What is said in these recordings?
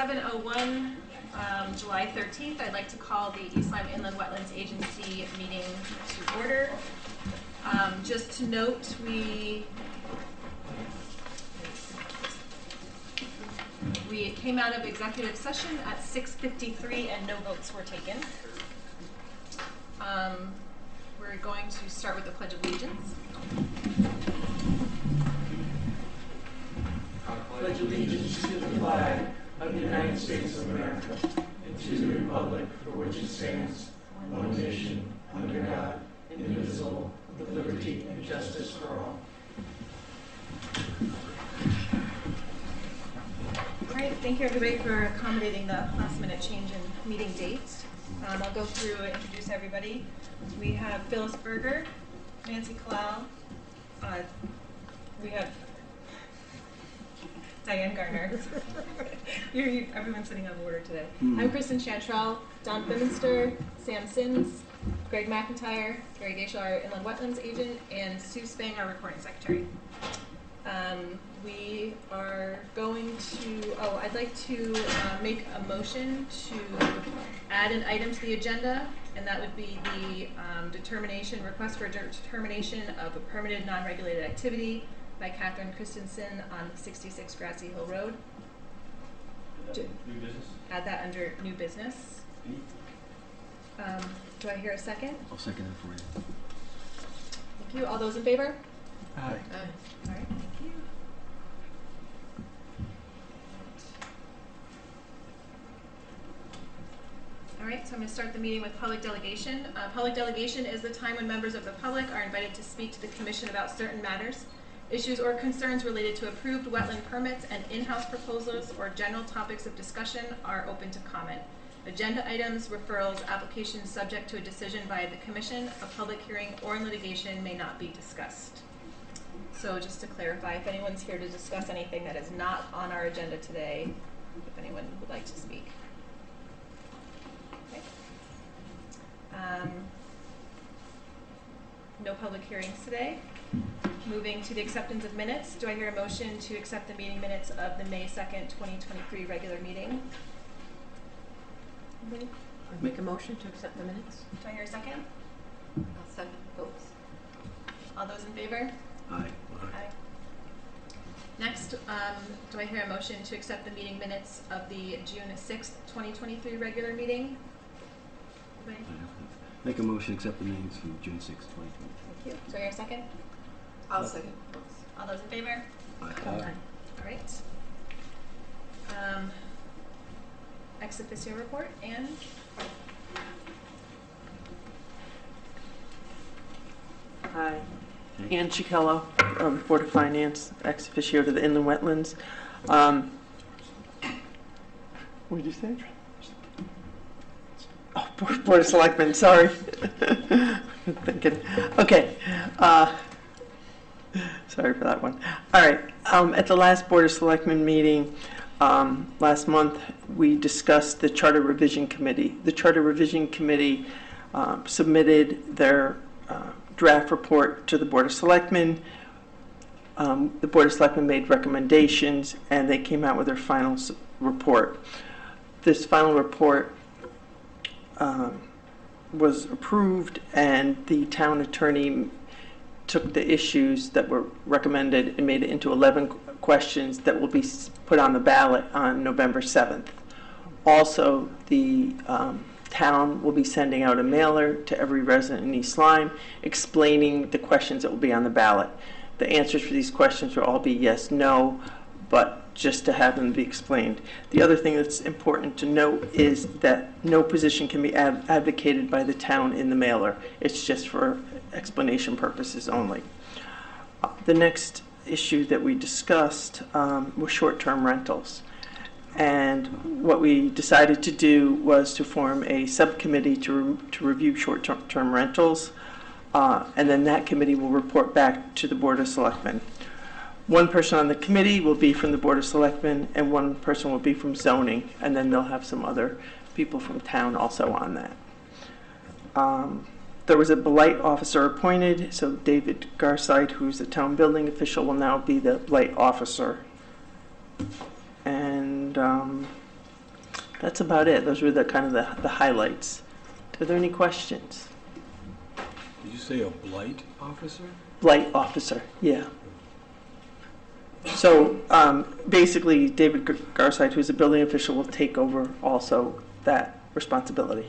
7:01, July 13th. I'd like to call the East Lyme Inland Wetlands Agency meeting to order. Just to note, we came out of executive session at 6:53 and no votes were taken. We're going to start with the Pledge of Allegiance. I pledge allegiance to the flag of the United States of America and to the republic for which it stands, one nation, under God, indivisible, with liberty and justice for all. All right, thank you everybody for accommodating the last minute change in meeting dates. I'll go through and introduce everybody. We have Phyllis Berger, Nancy Kalal, we have Diane Garner. Everyone's sitting out of order today. I'm Kristen Chantrell, Don Bimminster, Sam Sims, Greg McIntyre, Gary Geisha, our Inland Wetlands agent, and Sue Spang, our recording secretary. We are going to, I'd like to make a motion to add an item to the agenda, and that would be the request for determination of a permitted non-regulated activity by Catherine Christensen on 66 Grassy Hill Road. New business? Add that under new business. Do I hear a second? I'll second it for you. Thank you. All those in favor? Aye. All right, thank you. All right, so I'm going to start the meeting with public delegation. Public delegation is the time when members of the public are invited to speak to the commission about certain matters. Issues or concerns related to approved wetland permits and in-house proposals or general topics of discussion are open to comment. Agenda items, referrals, applications subject to a decision by the commission, a public hearing, or litigation may not be discussed. So just to clarify, if anyone's here to discuss anything that is not on our agenda today, if anyone would like to speak. Okay. No public hearings today. Moving to the acceptance of minutes, do I hear a motion to accept the meeting minutes of the May 2nd, 2023 regular meeting? I'll make a motion to accept the minutes. Do I hear a second? I'll second votes. All those in favor? Aye. Aye. Next, do I hear a motion to accept the meeting minutes of the June 6th, 2023 regular meeting? Anybody? Make a motion to accept the minutes from June 6, 2020. Thank you. Do I hear a second? I'll second votes. All those in favor? Aye. All right. Ex officio report, and Hi, Ann Chicello, Board of Finance, ex officio to the Inland Wetlands. What did you say? Oh, Board of Selectmen, sorry. Thinking. Okay. Sorry for that one. All right. At the last Board of Selectmen meeting last month, we discussed the Charter Revision Committee. The Charter Revision Committee submitted their draft report to the Board of Selectmen. The Board of Selectmen made recommendations, and they came out with their final report. This final report was approved, and the town attorney took the issues that were recommended and made it into 11 questions that will be put on the ballot on November 7th. Also, the town will be sending out a mailer to every resident in East Lyme explaining the questions that will be on the ballot. The answers for these questions will all be yes, no, but just to have them be explained. The other thing that's important to note is that no position can be advocated by the town in the mailer. It's just for explanation purposes only. The next issue that we discussed was short-term rentals. And what we decided to do was to form a subcommittee to review short-term rentals, and then that committee will report back to the Board of Selectmen. One person on the committee will be from the Board of Selectmen, and one person will be from zoning, and then they'll have some other people from town also on that. There was a blight officer appointed, so David Garside, who's the town building official, will now be the blight officer. And That's about it. Those were the kind of the highlights. Are there any questions? Did you say a blight officer? Blight officer, yeah. So basically, David Garside, who's a building official, will take over also that responsibility.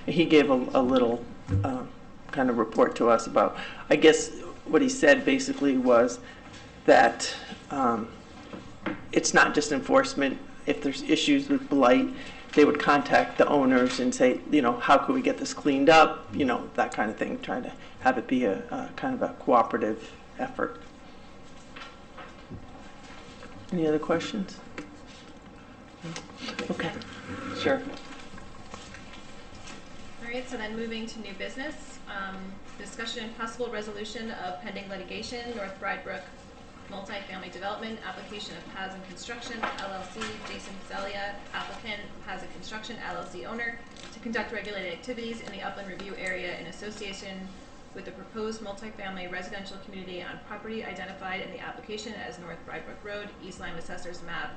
He gave a little kind of report to us about, I guess what he said basically was that it's not just enforcement. If there's issues with blight, they would contact the owners and say, you know, how could we get this cleaned up? You know, that kind of thing, trying to have it be a kind of a cooperative effort. Any other questions? Okay, sure. All right, so then moving to new business, discussion and possible resolution of pending litigation, North Bridebrook multifamily development, application of Paz and Construction LLC, Jason Zelia, applicant, Paz and Construction LLC owner, to conduct regulated activities in the Upland Review area in association with the proposed multifamily residential community on property identified in the application as North Bridebrook Road, East Lyme Assessors Map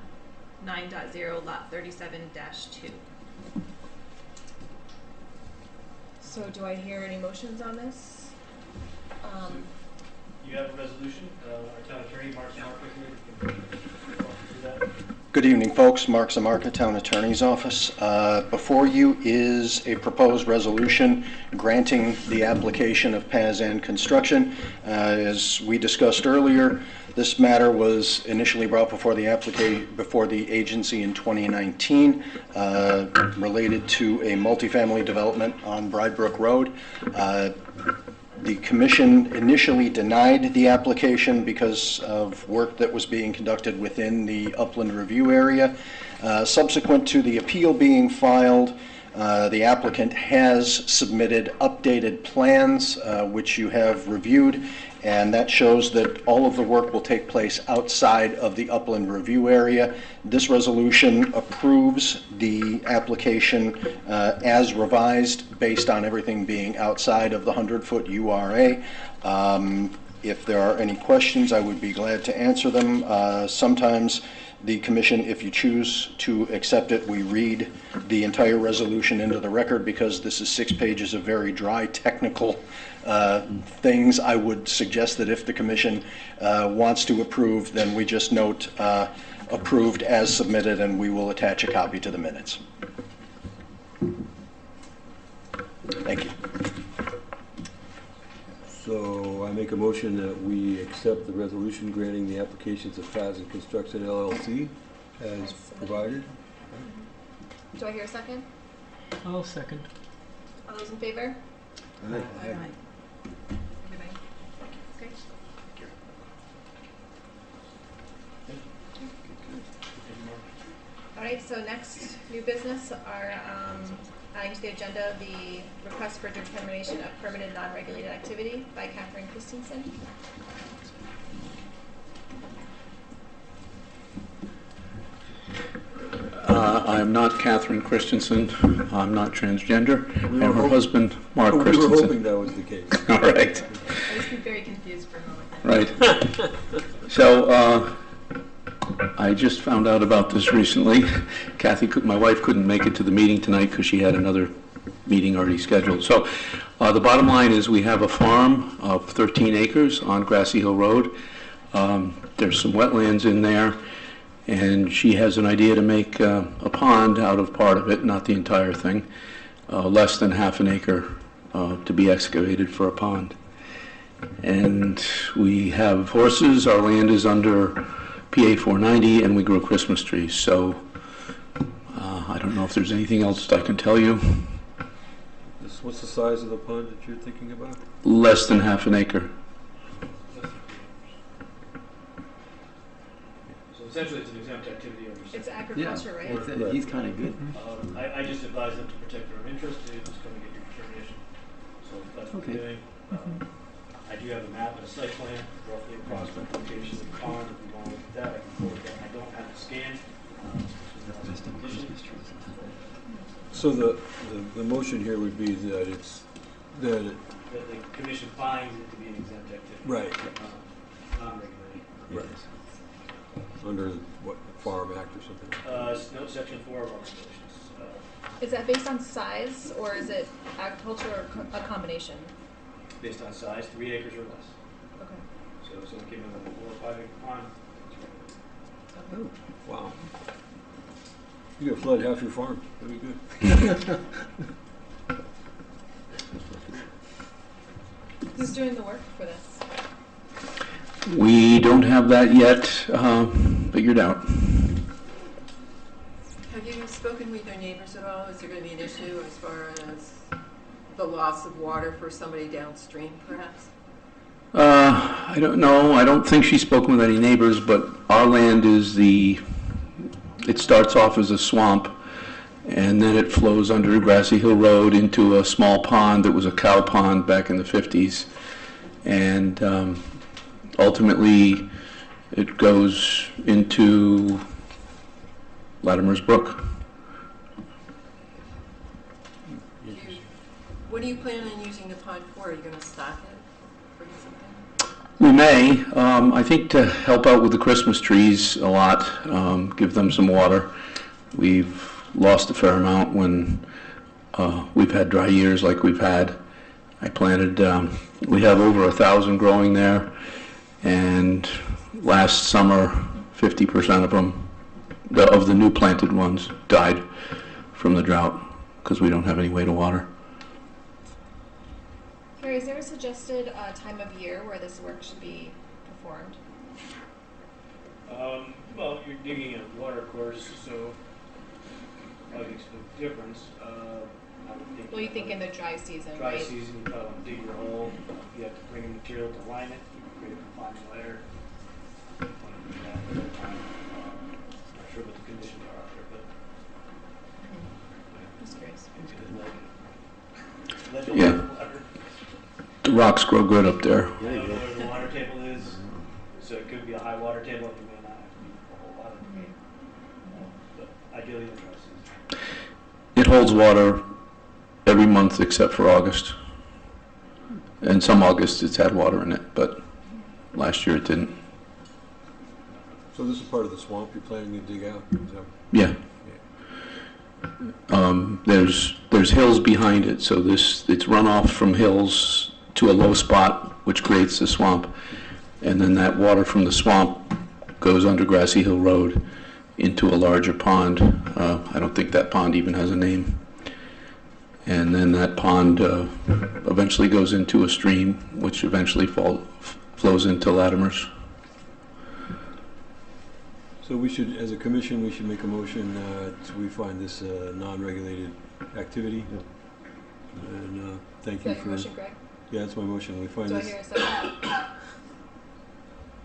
9.0, Lot 37-2. So do I hear any motions on this? You have a resolution, our town attorney, Mark Samarka, here, can walk through that. Good evening, folks. Mark Samarka, Town Attorney's Office. Before you is a proposed resolution granting the application of Paz and Construction. As we discussed earlier, this matter was initially brought before the agency in 2019, related to a multifamily development on Bridebrook Road. The commission initially denied the application because of work that was being conducted within the Upland Review area. Subsequent to the appeal being filed, the applicant has submitted updated plans, which you have reviewed, and that shows that all of the work will take place outside of the Upland Review area. This resolution approves the application as revised based on everything being outside of the 100-foot URA. If there are any questions, I would be glad to answer them. Sometimes the commission, if you choose to accept it, we read the entire resolution into the record because this is 6 pages of very dry technical things. I would suggest that if the commission wants to approve, then we just note approved as submitted, and we will attach a copy to the minutes. Thank you. So I make a motion that we accept the resolution granting the applications of Paz and Construction LLC as provided. Do I hear a second? I'll second. All those in favor? Aye. Everybody? Great. All right, so next new business are adding to the agenda the request for determination of permitted non-regulated activity by Catherine Christensen. I am not Catherine Christensen. I'm not transgender. We And were her husband, Mark We were Christensen. hoping that was the case. All right. I was very confused for a moment. Right. So I just found out about this recently. My wife couldn't make it to the meeting tonight because she had another meeting already scheduled. So the bottom line is we have a farm of 13 acres on Grassy Hill Road. There's some wetlands in there, and she has an idea to make a pond out of part of it, not the entire thing, less than half an acre to be excavated for a pond. And we have horses. Our land is under PA 490, and we grow Christmas trees. So I don't know if there's anything else I can tell you. What's the size of the pond that you're thinking about? Less than half an acre. So essentially, it's an exempt activity under It's section. agriculture, right? Right. He's kind of good. I just advise them to protect their own interest, they just come and get your determination. So that's what Okay. we're doing. I do have a map and a site plan, roughly approximate location of the pond. If you want to look at that, I can forward that. I don't have it scanned. That's the Christmas trees. So the motion here would be that it's, that it, That the commission finds it to be an exempt activity. Right. Non-regulated. right, under what, Farm Act or something? It's no section 4 of our regulations. Is that based on size, or is it agriculture, or a combination? Based on size, 3 acres or less. Okay. So if someone came in with a 4 or 5 acre pond, that's right. Oh, wow. You could flood half your farm. That'd be good. Who's doing the work for this? We don't have that yet figured out. Have you spoken with your neighbors at all? Is there going to be an issue as far as the loss of water for somebody downstream, perhaps? I don't know. I don't think she's spoken with any neighbors, but our land is it starts off as a swamp, and then it flows under Grassy Hill Road into a small pond that was a cow pond back in the 50s. And ultimately, it goes into Latimer's Brook. What do you plan on using the pond for? Are you going to stock it or do something? We may, I think, to help out with the Christmas trees a lot, give them some water. We've lost a fair amount when we've had dry years like we've had. I planted, we have over 1,000 growing there, and last summer, 50% of them, of the new planted ones, died from the drought because we don't have any way to water. Carrie, is there a suggested time of year where this work should be performed? Well, you're digging a water course, so probably makes no difference. I would think Well, you think in the dry season, dry right? season, you probably want to dig your hole. You have to bring in material to line it. You can create a confining layer. Want to do that at that time. Not sure what the conditions are out there, but Just curious. it's good ledge. Yeah. Water. The rocks grow good up there. I don't know where the water table is, so it could be a high water table. It may not have to be a whole lot of but ideally in the dry season. It holds water every month except for August. And some August it's had water in it, but last year it didn't. So this is part of the swamp you're planning to dig out? Is that- Yeah. There's hills behind it, so it's runoff from hills to a low spot, which creates the swamp. And then that water from the swamp goes under Grassy Hill Road into a larger pond. I don't think that pond even has a name. And then that pond eventually goes into a stream, which eventually flows into Latimer's. So we should, as a commission, we should make a motion we find this non-regulated activity. And thank Is you that for... your motion, Greg? Yeah, that's my motion. We find Do I this... hear a second?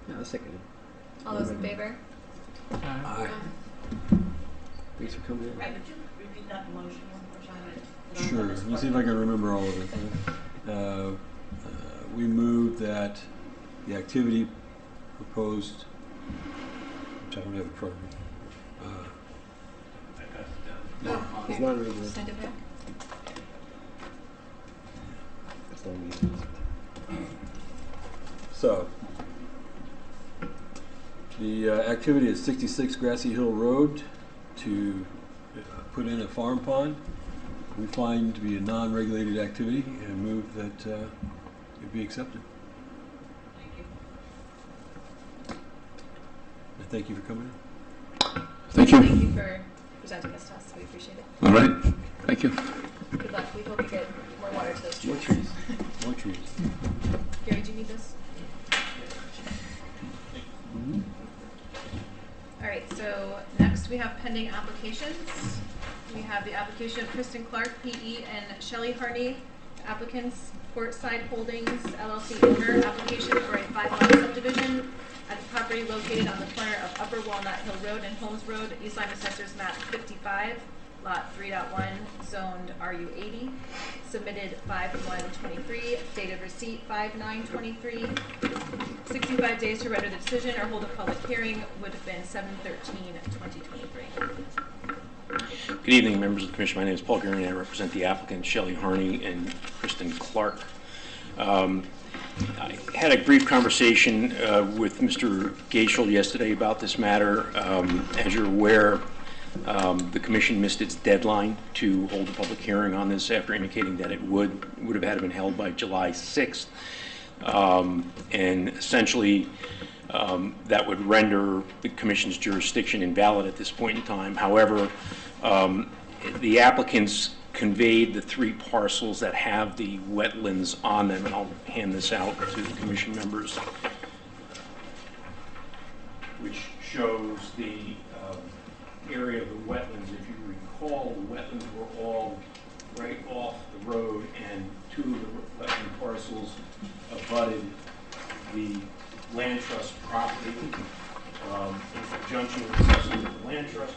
No, second. All those in favor? Aye. Thanks for coming in. Right, would you repeat that motion one more time? Sure. Let me see if I can remember all of it. We move that the activity proposed, which I don't have in front of me. I passed it down. Oh, It's here. not really. Send it back. So, the activity is 66 Grassy Hill Road to put in a farm pond. We find to be a non-regulated activity and move that it be accepted. And thank you for coming in. Thank you. Thank you for presenting this to us. We appreciate it. All right. Thank you. Good luck. We hope you get more water to those More trees. trees. More trees. Gary, do you need this? All right, so next we have pending applications. We have the application of Kristen Clark, PE, and Shelley Harney, applicants, Portside Holdings, LLC owner, application for a 5-lot subdivision at the property located on the corner of Upper Walnut Hill Road and Holmes Road, East Lyme Assessors Map 55, Lot 3.1, zoned RU80, submitted 5/1/23, date of receipt 5/9/23, 65 days to render the decision or hold a public hearing would have been 7/13/2023. Good evening, members of the commission. My name is Paul Gurney. I represent the applicant Shelley Harney and Kristen Clark. I had a brief conversation with Mr. Gaishel yesterday about this matter. As you're aware, the commission missed its deadline to hold a public hearing on this after indicating that it would have had been held by July 6th. And essentially, that would render the commission's jurisdiction invalid at this point in time. However, the applicants conveyed the 3 parcels that have the wetlands on them, and I'll hand this out to the commission members, which shows the area of the wetlands. If you recall, the wetlands were all right off the road, and 2 of the wetland parcels abutted the land trust property. In conjunction with the assessment of the land trust,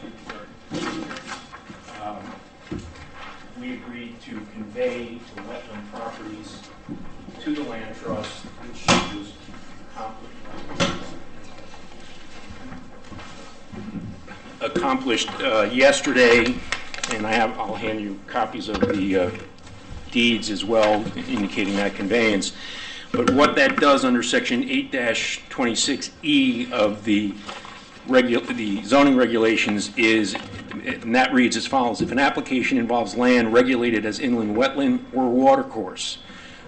we agreed to convey the wetland properties to the land trust, which was accomplished yesterday, and I'll hand you copies of the deeds as well, indicating that conveyance. But what that does under section 8-26E of the zoning regulations is, and that reads as follows: if an application involves land regulated as inland wetland or watercourse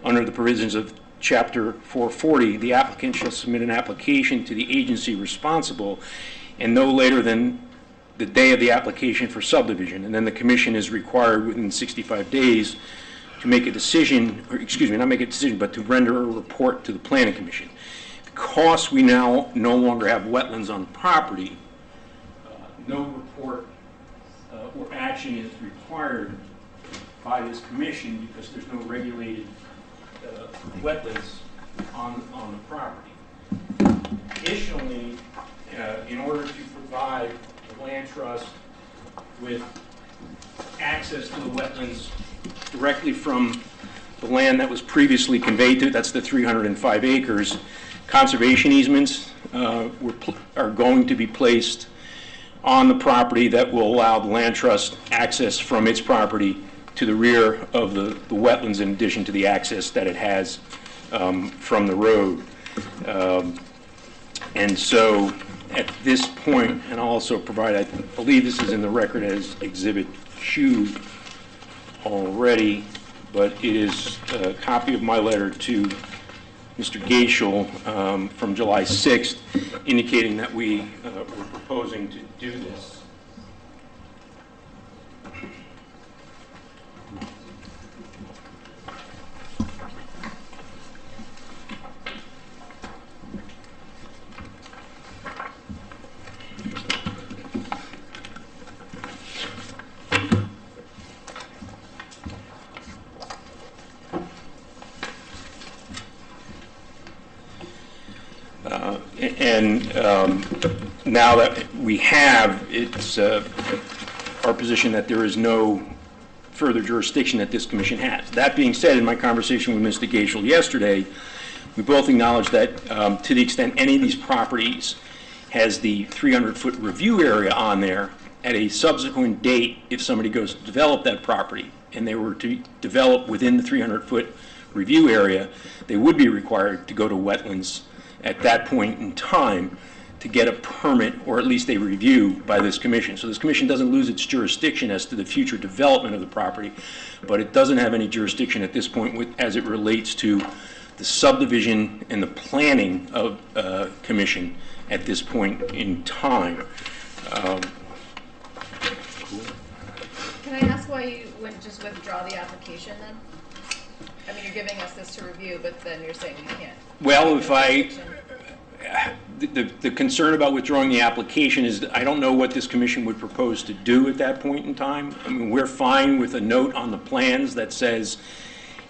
under the provisions of Chapter 440, the applicant shall submit an application to the agency responsible and no later than the day of the application for subdivision. And then the commission is required within 65 days to make a decision, or excuse me, not make a decision, but to render a report to the planning commission. Because we now no longer have wetlands on property, no report or action is required by this commission because there's no regulated wetlands on the property. Additionally, in order to provide the land trust with access to the wetlands directly from the land that was previously conveyed to, that's the 305 acres, conservation easements are going to be placed on the property that will allow the land trust access from its property to the rear of the wetlands, in addition to the access that it has from the road. And so at this point, and I'll also provide, I believe this is in the record as Exhibit Q already, but it is a copy of my letter to Mr. Gaishel from July 6th, indicating that we were proposing to do this. Now that we have, it's our position that there is no further jurisdiction that this commission has. That being said, in my conversation with Mr. Gaishel yesterday, we both acknowledged that to the extent any of these properties has the 300-foot review area on there, at a subsequent date, if somebody goes to develop that property and they were to develop within the 300-foot review area, they would be required to go to wetlands at that point in time to get a permit, or at least a review by this commission. So this commission doesn't lose its jurisdiction as to the future development of the property, but it doesn't have any jurisdiction at this point as it relates to the subdivision and the planning of commission at this point in time. Can I ask why you wouldn't just withdraw the application then? I mean, you're giving us this to review, but then you're saying you can't. Well, if the concern about withdrawing the application is that I don't know what this commission would propose to do at that point in time. I mean, we're fine with a note on the plans that says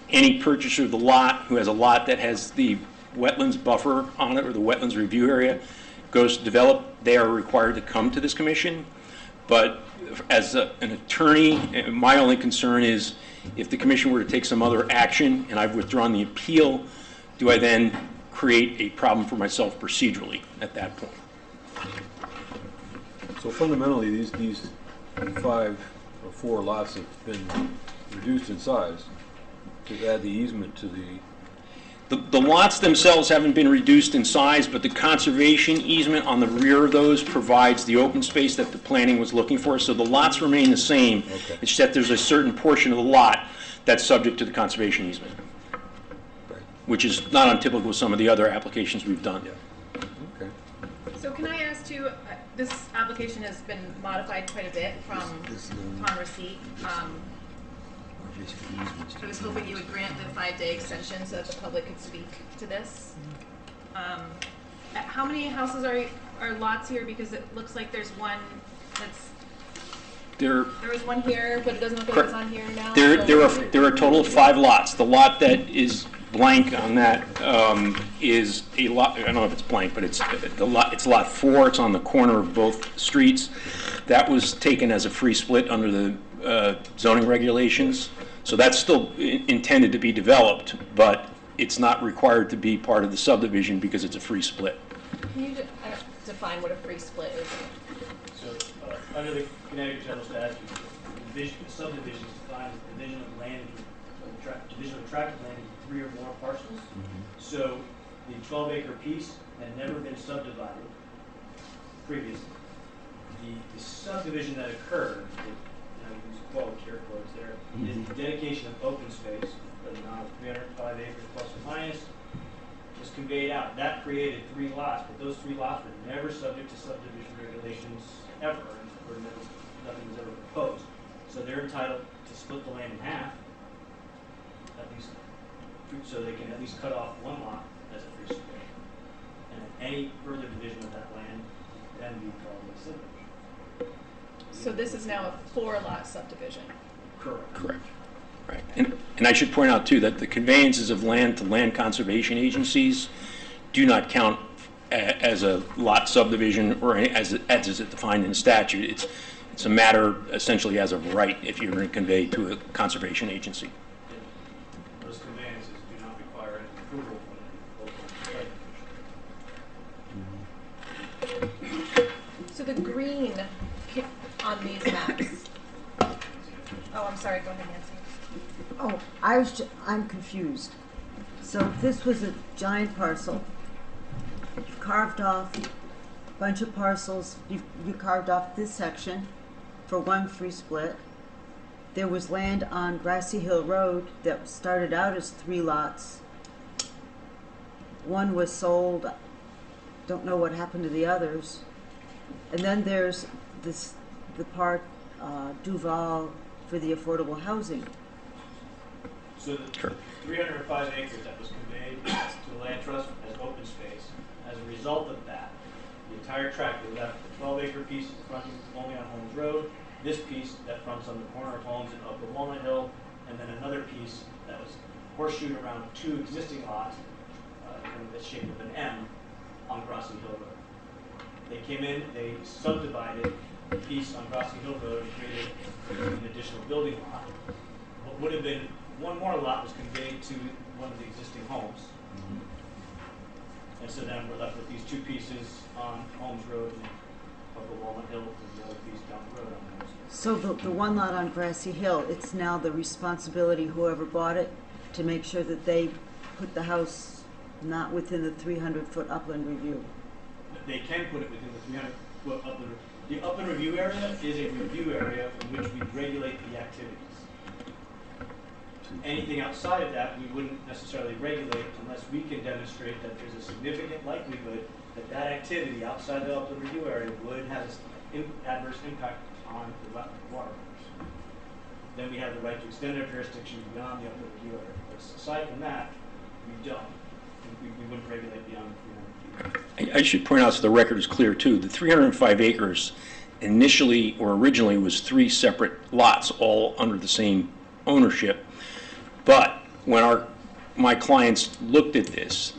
any purchaser of the lot who has a lot that has the wetlands buffer on it or the wetlands review area goes to develop, they are required to come to this commission. But as an attorney, my only concern is if the commission were to take some other action and I've withdrawn the appeal, do I then create a problem for myself procedurally at that point? So fundamentally, these 5 or 4 lots have been reduced in size to add the easement to the The lots themselves haven't been reduced in size, but the conservation easement on the rear of those provides the open space that the planning was looking for. So the lots remain the same. Okay. It's that there's a certain portion of the lot that's subject to the conservation easement, Right. which is not untypical with some of the other applications we've done. Yeah. Okay. So can I ask you, this application has been modified quite a bit from upon receipt. I was hoping you would grant the 5-day extension so that the public could speak to this. How many houses are lots here? Because it looks like there's one that's, there was one here, but it doesn't look like it's on here now. There are a total of 5 lots. The lot that is blank on that is a lot, I don't know if it's blank, but it's lot 4. It's on the corner of both streets. That was taken as a free split under the zoning regulations. So that's still intended to be developed, but it's not required to be part of the subdivision because it's a free split. Can you define what a free split is? So, under the Connecticut General Statute, the subdivision is defined as division of land, division of tract of land into 3 or more parcels. So, the 12-acre piece had never been subdivided previously. The subdivision that occurred, and I use quotes, air quotes there, is the dedication of open space for the amount of 305 acres plus or minus, was conveyed out. That created 3 lots, but those 3 lots were never subject to subdivision regulations ever, and nothing was ever proposed. So they're entitled to split the land in half, at least, so they can at least cut off 1 lot as a free split. And any further division of that land then be called a subdivision. So this is now a 4-lot subdivision. Correct. Right. And I should point out, too, that the conveyances of land to land conservation agencies do not count as a lot subdivision or as is it defined in the statute. It's a matter essentially as of right if you're going to convey to a conservation agency. Those conveyances do not require any approval from the local planning commission. So the green on these maps. Oh, I'm sorry. Go ahead, Nancy. Oh, I'm confused. So this was a giant parcel. You carved off a bunch of parcels. You carved off this section for 1 free split. There was land on Grassy Hill Road that started out as 3 lots. 1 was sold. Don't know what happened to the others. And then there's the part Duval for the affordable housing. So the 305 acres that was conveyed to the land trust as open space, as a result of that, the entire tract, they left the 12-acre piece fronting only on Holmes Road, this piece that fronts on the corner of Holmes and Upper Walnut Hill, and then another piece that was horseshoed around 2 existing lots in the shape of an M on Grassy Hill Road. They came in, they subdivided the piece on Grassy Hill Road and created an additional building lot. What would have been 1 more lot was conveyed to one of the existing homes. And so then we're left with these 2 pieces on Holmes Road and Upper Walnut Hill, and the other piece down the road on Holmes Hill. So the 1 lot on Grassy Hill, it's now the responsibility, whoever bought it, to make sure that they put the house not within the 300-foot upland review. They can put it within the 300-foot upland. The upland review area is a review area in which we regulate the activities. Anything outside of that, we wouldn't necessarily regulate unless we can demonstrate that there's a significant likelihood that that activity outside the upland review area would have an adverse impact on the water course. Then we have the right to extend our jurisdiction beyond the upland review area. But aside from that, we don't. We wouldn't regulate beyond 300 feet. I should point out so the record is clear, too. The 305 acres initially or originally was 3 separate lots, all under the same ownership. But when my clients looked at this,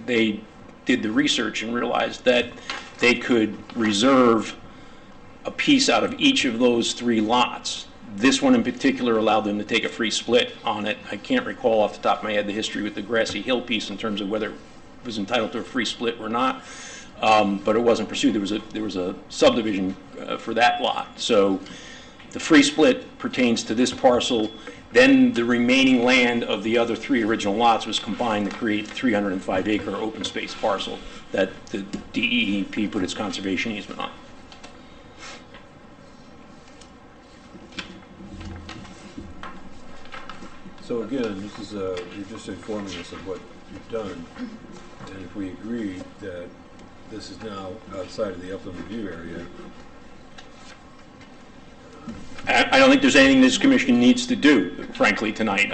they did the research and realized that they could reserve a piece out of each of those 3 lots. This one in particular allowed them to take a free split on it. I can't recall off the top of my head the history with the Grassy Hill piece in terms of whether it was entitled to a free split or not, but it wasn't pursued. There was a subdivision for that lot. So the free split pertains to this parcel. Then the remaining land of the other 3 original lots was combined to create the 305-acre open space parcel that the DEEP put its conservation easement on. So again, this is, you're just informing us of what you've done, and if we agree that this is now outside of the upland review area, I don't think there's anything this commission needs to do, frankly, tonight.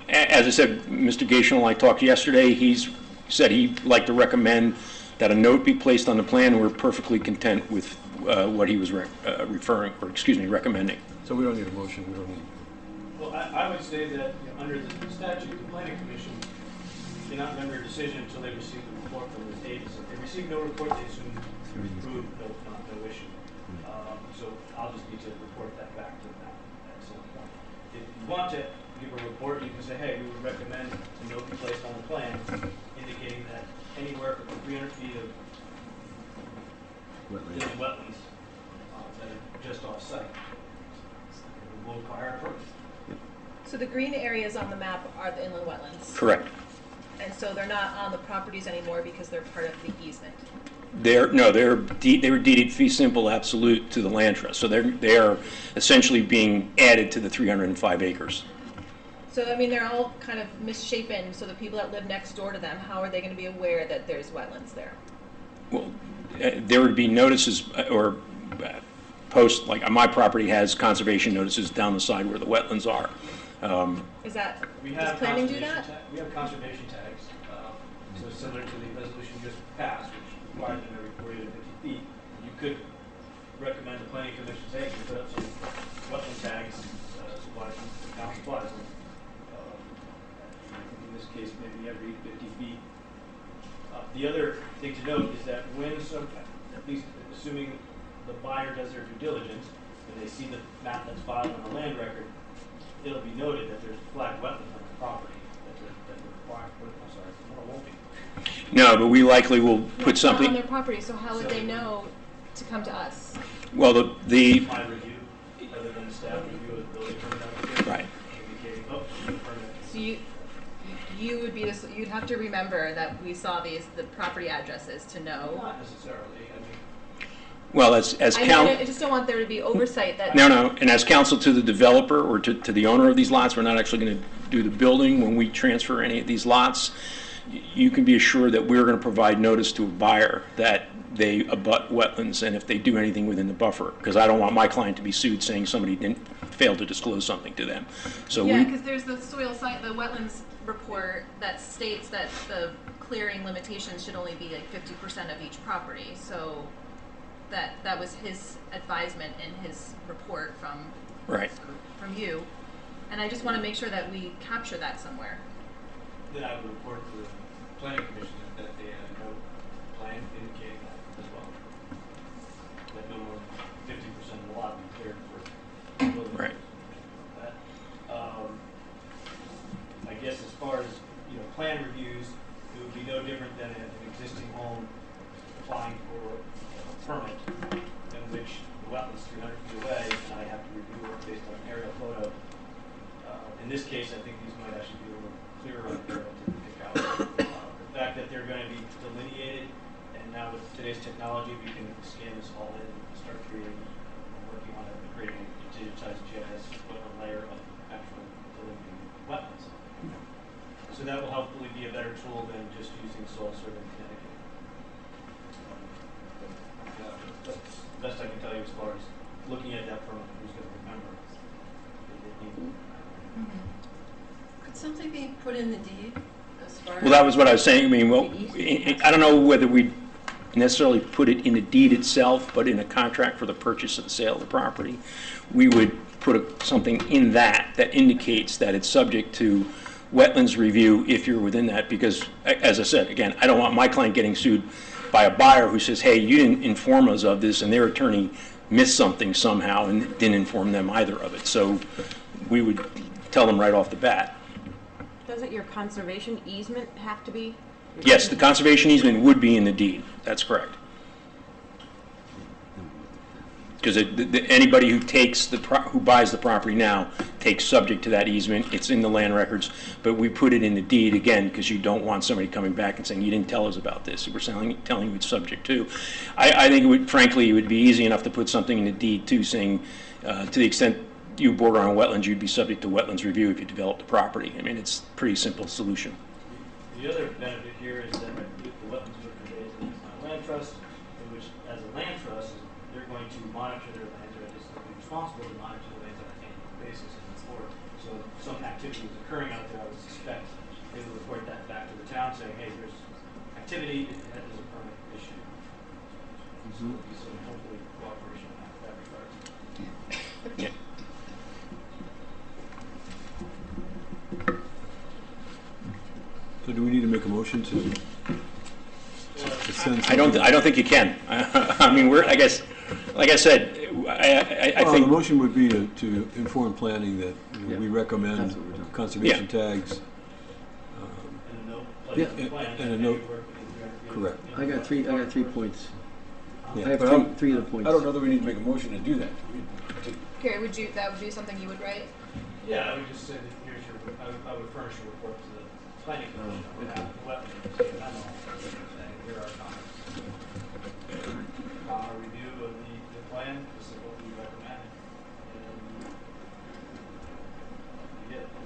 As I said, Mr. Gational and I talked yesterday. He's said he'd like to recommend that a note be placed on the plan. We're perfectly content with what he was recommending. so we don't need a motion, we don't need... Well, I would say that, you know, under the statute, the planning commission cannot render a decision until they receive the report from the agency. If they receive no report, they assume it's approved, no issue. So I'll just need to report that back to them at some point. If you want to give a report, you can say, hey, we would recommend a note be placed on the plan indicating that anywhere from 300 feet of wetlands that are just off site will require a permit. So the green areas on the map are the inland wetlands? Correct. And so they're not on the properties anymore because they're part of the easement? They were deeded fee simple absolute to the land trust. So they are essentially being added to the 305 acres. So, I mean, they're all kind of misshapen, so the people that live next door to them, how are they going to be aware that there's wetlands there? Well, there would be notices or posts, like my property has conservation notices down the side where the wetlands are. Is that, We does have planning do that? We have conservation tags, so similar to the resolution just passed, which requires them every 40 to 50 feet. You could recommend the planning commission say, you put up some wetland tags, supply from the town supplies them. In this case, maybe every 50 feet. The other thing to note is that when at least assuming the buyer does their due diligence, and they see the map that's filed on the land record, it'll be noted that there's flagged wetlands on the property that are required. I'm sorry, no, it won't be. No, but we likely will put It's not something. on their property, so how would they know to come to us? Well, the My review, other than the staff review of the building permit application, right. indicating, oh, permit. So you would be this, you'd have to remember that we saw the property addresses to know. Not necessarily. I mean, Well, as I just don't want there to be oversight that. No, and as counsel to the developer or to the owner of these lots, we're not actually going to do the building when we transfer any of these lots. You can be assured that we're going to provide notice to a buyer that they abut wetlands and if they do anything within the buffer, because I don't want my client to be sued saying somebody didn't fail to disclose something to them. So Yeah, because there's the the wetlands report that states that the clearing limitations should only be like 50% of each property. So that was his advisement in his report from you, and I just want to make sure that we capture that somewhere. then I would report to the planning commission that they had a note plan indicating that as well. That no more than 50% of the lot be cleared for building. Right. That. I guess as far as plan reviews, it would be no different than an existing home applying for a permit in which the wetland's 300 feet away, and I have to review it based on an aerial photo. In this case, I think these might actually be a little clearer on the aerial to pick out. The fact that they're going to be delineated, and now with today's technology, we can scan this all in and start working on it, creating a digitized GIS layer of actual delineating wetlands. So that will hopefully be a better tool than just using soil survey in Connecticut. That's the best I can tell you as far as looking at that permit, who's going to remember. Could something be put in the deed as far as? Well, that was what I was saying. I mean, well, I don't know whether we necessarily put it in the deed itself, but in a contract for the purchase of the sale of the property, we would put something in that indicates that it's subject to wetlands review if you're within that, because as I said, again, I don't want my client getting sued by a buyer who says, hey, you didn't inform us of this, and their attorney missed something somehow and didn't inform them either of it. So we would tell them right off the bat. Doesn't your conservation easement have to be? Yes, the conservation easement would be in the deed. That's correct. Because anybody who takes who buys the property now takes subject to that easement. It's in the land records, but we put it in the deed again because you don't want somebody coming back and saying, you didn't tell us about this. We're telling you it's subject to. I think frankly, it would be easy enough to put something in the deed too, saying to the extent you border on wetlands, you'd be subject to wetlands review if you develop the property. I mean, it's a pretty simple solution. The other benefit here is that the wetlands are conveyed to the land trust, in which, as a land trust, they're going to monitor their lands, or at least they'll be responsible to monitor the lands on an annual basis and report. So if some activity is occurring out there, I would suspect they will report that back to the town, saying, hey, there's activity, and that is a permit issue. So there'll be some hopefully cooperation in that regard. Yeah. So do we need to make a motion to send? I don't think you can. I mean, I guess, like I said, I Well, think. the motion would be to inform planning that we recommend conservation tags. And a note, Yeah. like the plan, And a note. work with the Correct. I got 3 points. Yeah, I have but three of the points. I don't know that we need to make a motion to do that. Gary, that would be something you would write? Yeah, I would just say that here's your, I would furnish a report to the planning commission on behalf of the wetlands, saying, here are our comments. A review of the plan, this is what we recommend.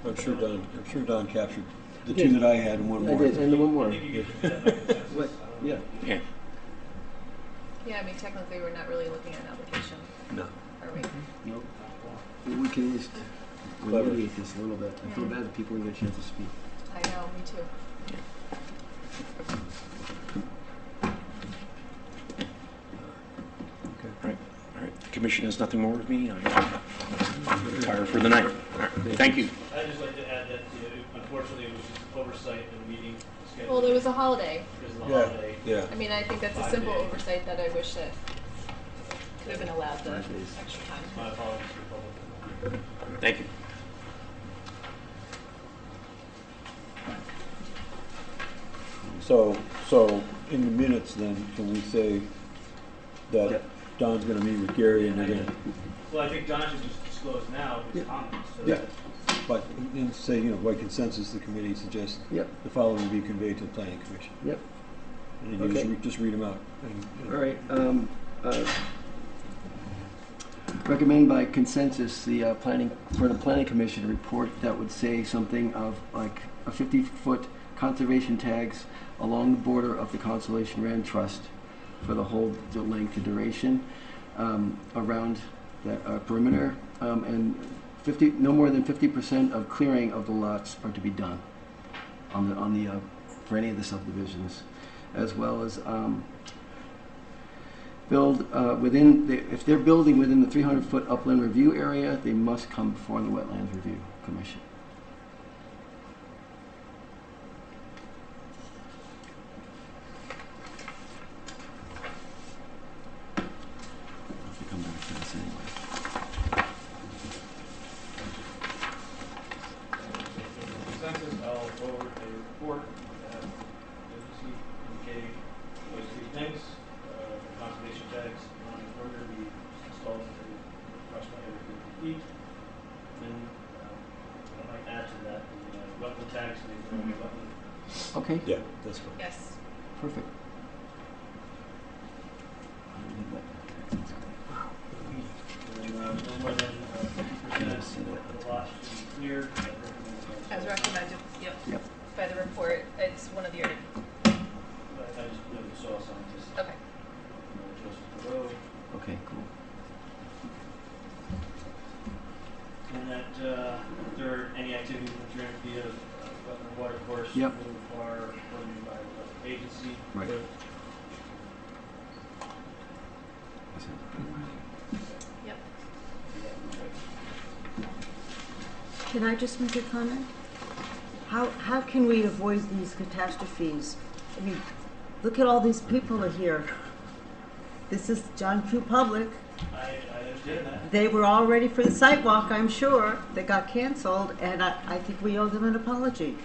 And I'm sure Don captured the two that I had and one I more. did, and the one more. I think you get that by consensus. What? Yeah. Yeah. Yeah, I mean, technically, we're not really looking at an application, No. are we? Nope. We can at least Clever. remediate this a little bit. I feel bad that people didn't get a chance to speak. I know, me too. All right. The commission has nothing more with me. I'm retired for the night. All right. Thank you. I'd just like to add that, unfortunately, it was just oversight in the meeting schedule. Well, there was a holiday. Because of the Yeah, holiday. yeah. I mean, I think that's a simple oversight that I wish that could have been allowed the 5 days. extra time. My apologies for public. Thank you. So in the minutes then, can we say that Yep. Don's gonna meet with Gary and they're gonna, Well, I think Don should just disclose now his Yeah. comments. So Yeah. that but, and say, by consensus, the committee suggests Yep. the following be conveyed to the planning commission. Yep. And then you Okay. just read them out. And- All right. Recommend by consensus the planning commission report that would say something of like a 50-foot conservation tags along the border of the Conservation Land Trust for the whole length and duration around that perimeter, and no more than 50% of clearing of the lots are to be done for any of the subdivisions, as well as build if they're building within the 300-foot upland review area, they must come before the Wetlands Review Commission. I'll have to come back to this anyway. consensus, I'll forward a report indicating those three things. Conservation tags on the perimeter be installed to approximately every 50 feet. Then I might add to that the wetland tags, maybe on the wetland. Okay, Yeah, that's fine. Yes. perfect. And no more than 50% of the lot should be cleared. As recommended, yep. Yep. By the report, it's one of the, I just put the soil scientist. okay. Joseph Thoreau. Okay, cool. And that if there are any activities within 300 feet of wetland water course, Yep. will require permitting by the agency. Right. Yep. Can I just make a comment? How can we avoid these catastrophes? I mean, look at all these people are here. This is John Q. Public. I understand that. They were all ready for the sidewalk, I'm sure. They got canceled, and I think we owe them an apology.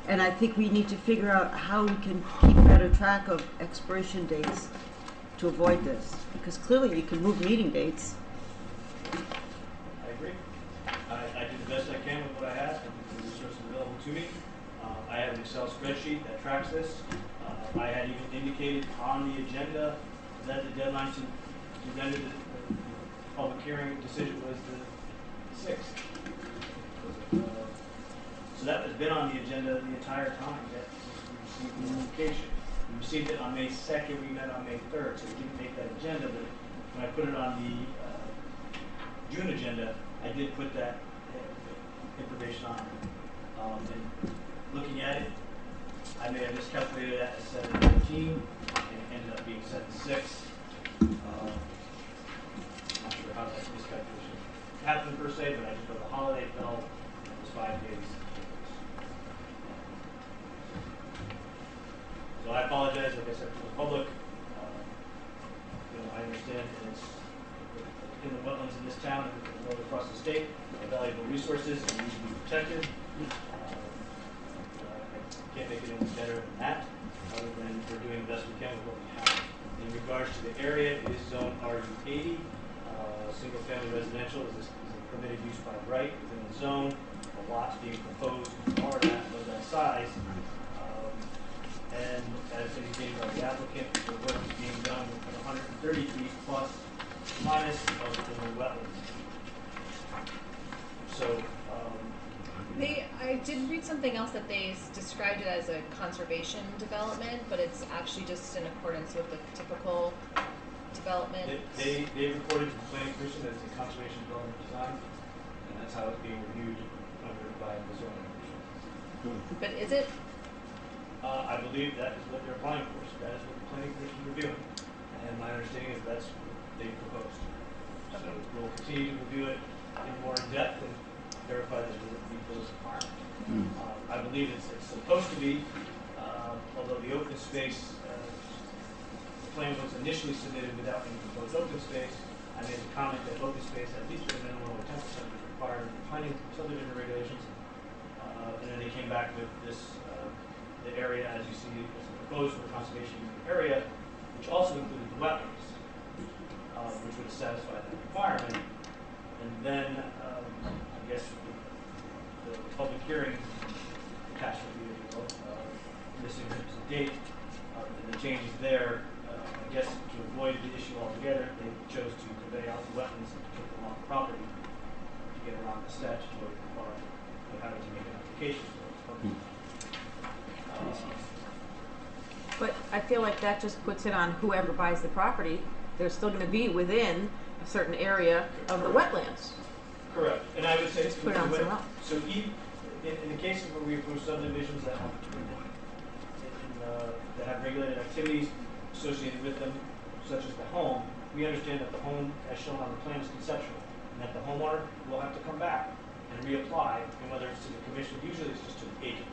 And I think we need to figure out how we can keep better track of expiration dates to avoid this? Because clearly you can move meeting dates. I agree. I did the best I can with what I had and the resources available to me. I have an Excel spreadsheet that tracks this. I had even indicated on the agenda that the deadline to render the public hearing decision was the 6th. So that has been on the agenda the entire time that we received the notification. We received it on May 2nd, we met on May 3rd, so we didn't make that agenda, but when I put it on the June agenda, I did put that information on. And looking at it, I may have miscalculated that as 7:15, and it ended up being 7:06. Not sure how that miscalculation happened per se, but I just know the holiday fell, and it was 5 days. So I apologize, like I said, to the public. I understand that it's in the wetlands in this town and all across the state are valuable resources and need to be protected. I can't make it any better than that, other than we're doing the best we can with what we have. In regards to the area, it is zone RU80. Single-family residential is a permitted use by right within the zone. The lots being proposed are of that size. And as indicated by the applicant, the work is being done within 130 feet plus minus of the wetlands. So, I did read something else that they described it as a conservation development, but it's actually just in accordance with the typical development. they reported to the planning commission as a conservation development design, and that's how it's being reviewed by the zoning commission. But is it? I believe that is what they're applying for, so that is what the planning commission is reviewing. And my understanding is that's what they proposed. So we'll continue to review it in more in depth and verify that it will meet those requirements. I believe it's supposed to be, although the open space, the plan was initially submitted without any proposed open space. I made a comment that open space, at least for a minimum of 10% was required in the planning subdivision regulations. And then they came back with this, the area, as you see, is proposed for conservation area, which also included the wetlands, which would satisfy that requirement. And then, I guess, the public hearing attachment, missing a date, and the changes there, I guess, to avoid the issue altogether, they chose to convey out the wetlands and to put them on the property to get around the statutory requirement of having to make an application for it. But I feel like that just puts it on whoever buys the property. They're still going to be within a certain area of the wetlands. Correct. And I would say, Just put it on someone else. so in the cases where we approve subdivisions that have regulated activities associated with them, such as the home, we understand that the home, as shown on the plan, is conceptual, and that the homeowner will have to come back and reapply, and whether it's to the commission, usually it's just to the agent,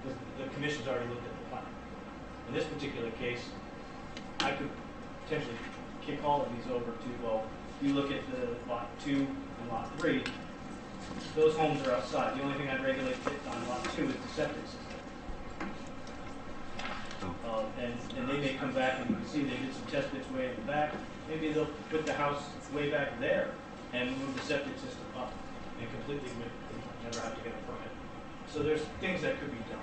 because the commission's already looked at the plan. In this particular case, I could potentially kick all of these over to, well, you look at the lot 2 and lot 3, those homes are outside. The only thing I'd regulate on lot 2 is the septic system. And they may come back and you can see they did some test bits way in the back. Maybe they'll put the house way back there and move the septic system up and completely never have to get a permit. So there's things that could be done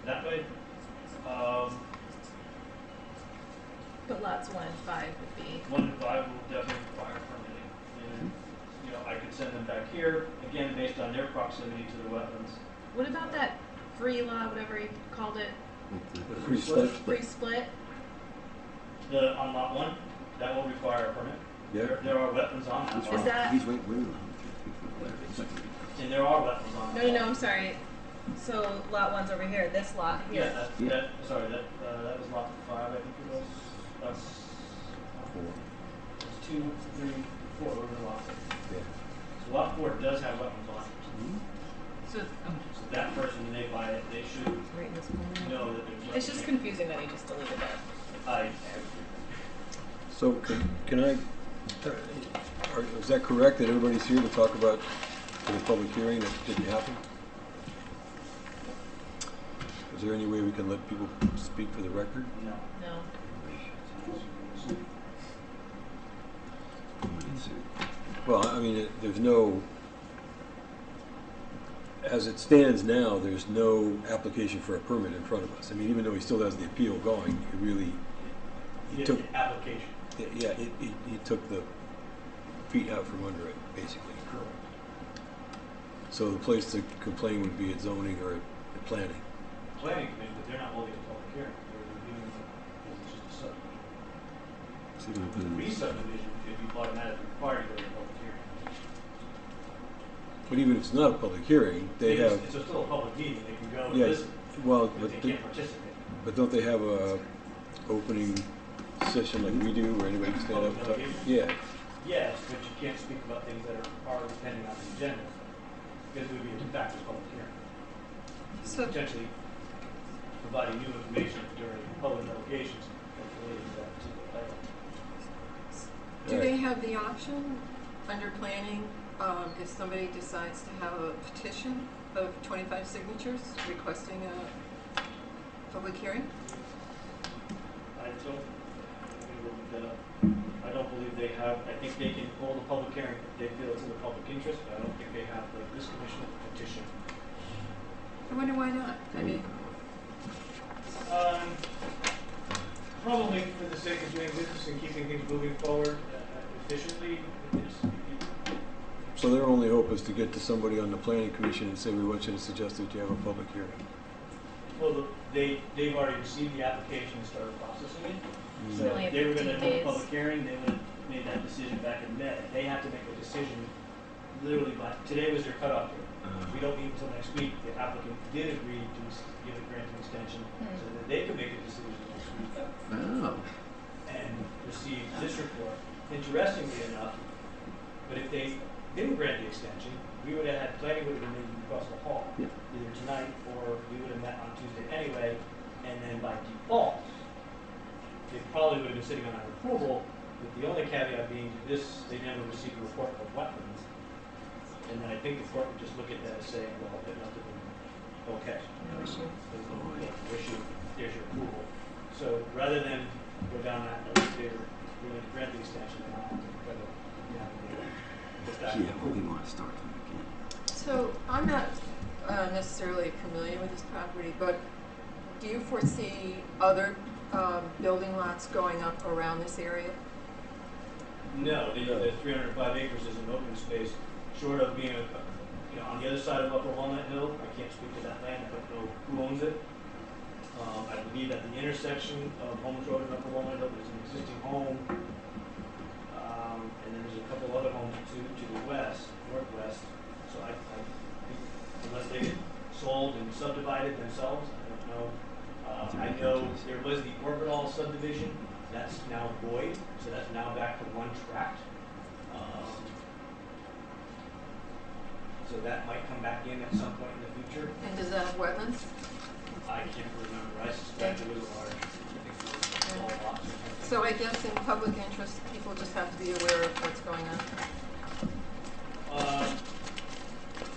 that way. But lots 1 and 5 would be. 1 and 5 will definitely require permitting. And, I could send them back here, again, based on their proximity to the wetlands. What about that free lot, whatever you called it? The free split. Free split? On lot 1, that will require a permit. Yeah. There are wetlands on that. Is that? He's waiting. And there are wetlands on that. No, I'm sorry. So lot 1's over here, this lot here. Yeah, that was lot 5, I think it was. That's 2, 3, 4, over the lot. Yeah. So lot 4 does have wetlands on it. So So that person, when they buy it, they should Right in this corner. know that there's wetlands. it's just confusing that he just deleted that. So can I, is that correct that everybody's here to talk about the public hearing that didn't happen? Is there any way we can let people speak for the record? No. No. Well, I mean, there's no, as it stands now, there's no application for a permit in front of us. I mean, even though he still has the appeal going, it really, he took, The application. yeah, he took the feet out from under it, basically. So the place to complain would be at zoning or at planning. Planning commission, but they're not holding a public hearing. They're reviewing it's just a subdivision. Re-subdivision, if you automatically required to go to a public hearing. But even if it's not a public hearing, they have, It's still a public meeting, they can go and yeah, listen, well, but they can't participate. but don't they have a opening session like we do, where anybody can stand up and talk? Yeah, Yes, but you can't speak about things that are already pending on the agenda, because it would be a de facto public hearing. So- Potentially providing new information during public delegations that's related to that particular item. Do they have the option under planning, if somebody decides to have a petition of 25 signatures requesting a public hearing? I don't, let me look that up. I don't believe they have, I think they can hold a public hearing if they feel it's in the public interest, but I don't think they have this commission petition. I wonder why not. I mean, Probably for the sake of doing business and keeping things moving forward efficiently. so their only hope is to get to somebody on the planning commission and say, we want you to suggest that you have a public hearing. Well, they've already received the application and started processing it. So They only if have they were 15 gonna hold a days. public hearing, they would have made that decision back in May. They have to make a decision literally by, today was their cutoff date. We don't meet until next week. The applicant did agree to give a grant extension so that they could make a decision next week and receive this report. Interestingly enough, but if they didn't grant the extension, we would have had, planning would have been meeting across the hall, either tonight or we would have met on Tuesday anyway, and then by default, they probably would have been sitting on our approval, with the only caveat being this, they never received a report from Wetlands. And then I think the court would just look at that and say, well, it must have been okay. no issue. There's no issue, there's your approval. So rather than go down that, road, if they were willing to grant the extension, then I'll have to try to navigate it. we want to start them again. So I'm not necessarily familiar with this property, but do you foresee other building lots going up around this area? No, the 305 acres is an open space, short of being on the other side of Upper Walnut Hill. I can't speak to that land, I don't know who owns it. I believe at the intersection of Holmes Road and Upper Walnut Hill, there's an existing home. And then there's a couple other homes to the west, northwest. So I think unless they get sold and subdivided themselves, I don't know. I know there was the Orbital subdivision, that's now void, so that's now back to one tract. So that might come back in at some point in the future. And does that have wetlands? I can't remember, I suspect it was large. I think it was all lots or something. So I guess in public interest, people just have to be aware of what's going on.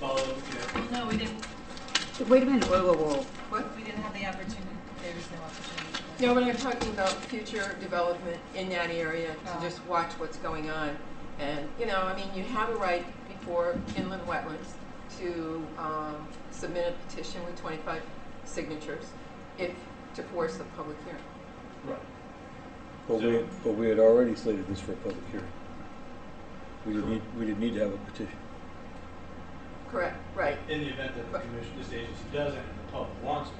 Follow, No, we didn't, Wait a minute, whoa. What? we didn't have the opportunity, there was no opportunity. No, but I'm talking about future development in that area, to Oh. just watch what's going on. And, I mean, you have a right before inland wetlands to submit a petition with 25 signatures to force a public hearing. right. But we had already slated this for a public hearing. We didn't need to have a petition. Correct, right. In the event that the commission, this agency doesn't, and the public wants one,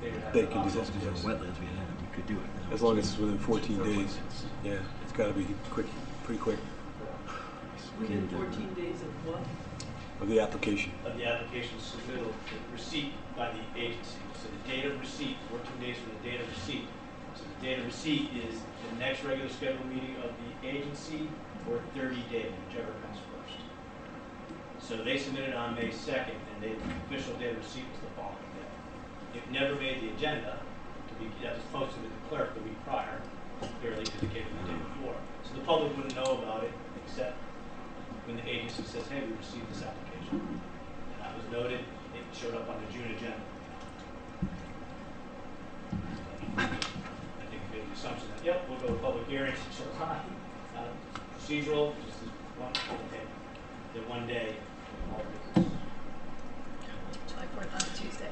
they would have They to can do opt that. in. Wetlands, we could do it. As long as it's within 14 days. Yeah, it's got to be quick, pretty quick, Within 14 days of what? of the application. Of the application submittal, the receipt by the agency. So the date of receipt, 14 days from the date of receipt. So the date of receipt is the next regular scheduled meeting of the agency or 30 days, whichever comes first. So they submitted on May 2nd, and the official date of receipt was the following day. It never made the agenda that was posted with the clerk the week prior, clearly indicated the day before. So the public wouldn't know about it except when the agency says, hey, we received this application. And that was noted, it showed up on the June agenda. I think it made the assumption that Yep, we'll go to public hearings in July. Procedural, just this one, okay, the 1 day. July 4th on Tuesday.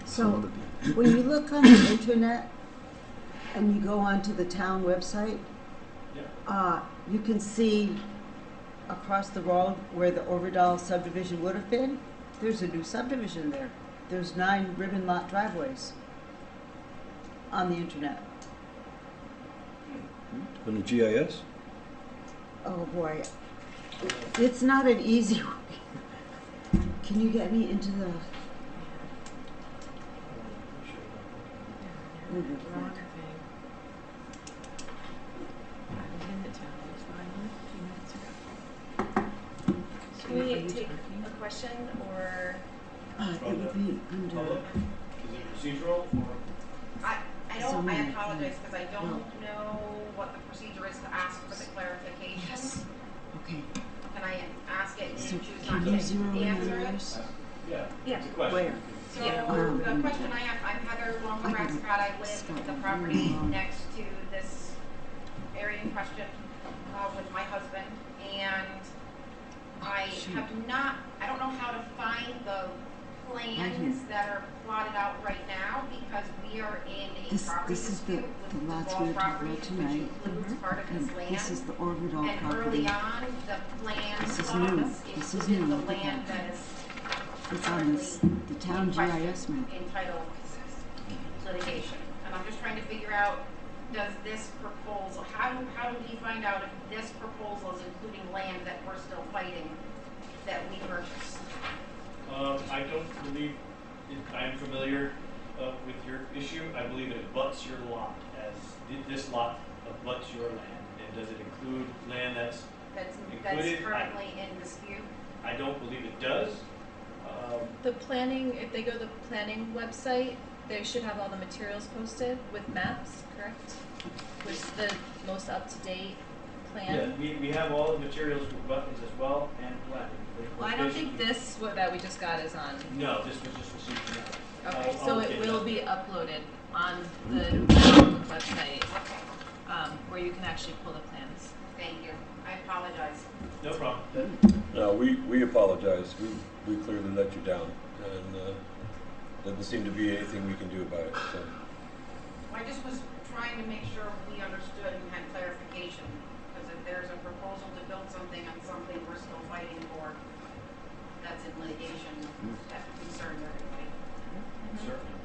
So, when you look on the internet and you go onto the town website, Yep. you can see across the road where the Orvidal subdivision would have been, there's a new subdivision there. There's 9 ribbon lot driveways on the internet. On the GIS? Oh boy, it's not an easy way. Can you get me into the? Wrong thing. I was in the town, it was fine a few minutes ago. Can we take a question or? It would be under. Public? Is it procedural or? Zoning. I apologize because I don't No. know what the procedure is to ask for the clarification. Yes. Okay. Can I ask it and So choose can not you to zero in answer on it? yours? Yeah. Yeah. It's a question. Where? So Yeah. the question I have, I'm Heather Long I got Ratscott. it. I live Scott, at the you're property wrong. next to this area in question with my husband. And I Shoot. have not, I don't know how to find the plans that are plotted out right now because we are in a property This is the dispute with lots Wall we were talking property, about tonight. which includes part of And this land. this is the Orvidal And property. early on, the plan This is plots new. This is included new. the land that is It's on this, the town in question, GIS map. entitled litigation. And I'm just trying to figure out, does this proposal, how do we find out if this proposal is including land that we're still fighting that we purchased? I don't believe, I am familiar with your issue. I believe it abuts your lot as, this lot abuts your land. And does it include land that's That's included? currently in dispute? I don't believe it does. The planning, if they go to the planning website, they should have all the materials posted with maps, correct? With the most up-to-date plan. Yeah, we have all the materials for buttons as well and planning. Well, I don't think this, what that we just got is on. No, this was just received tonight. Okay, I'll so look it into will that. be uploaded on the website, where you can actually pull the plans. Thank you. I apologize. No problem. No, we apologize. We clearly let you down, and doesn't seem to be anything we can do about it, so. I just was trying to make sure we understood and had clarification, because if there's a proposal to build something on something we're still fighting for, that's in litigation, that concerns everybody. Certainly.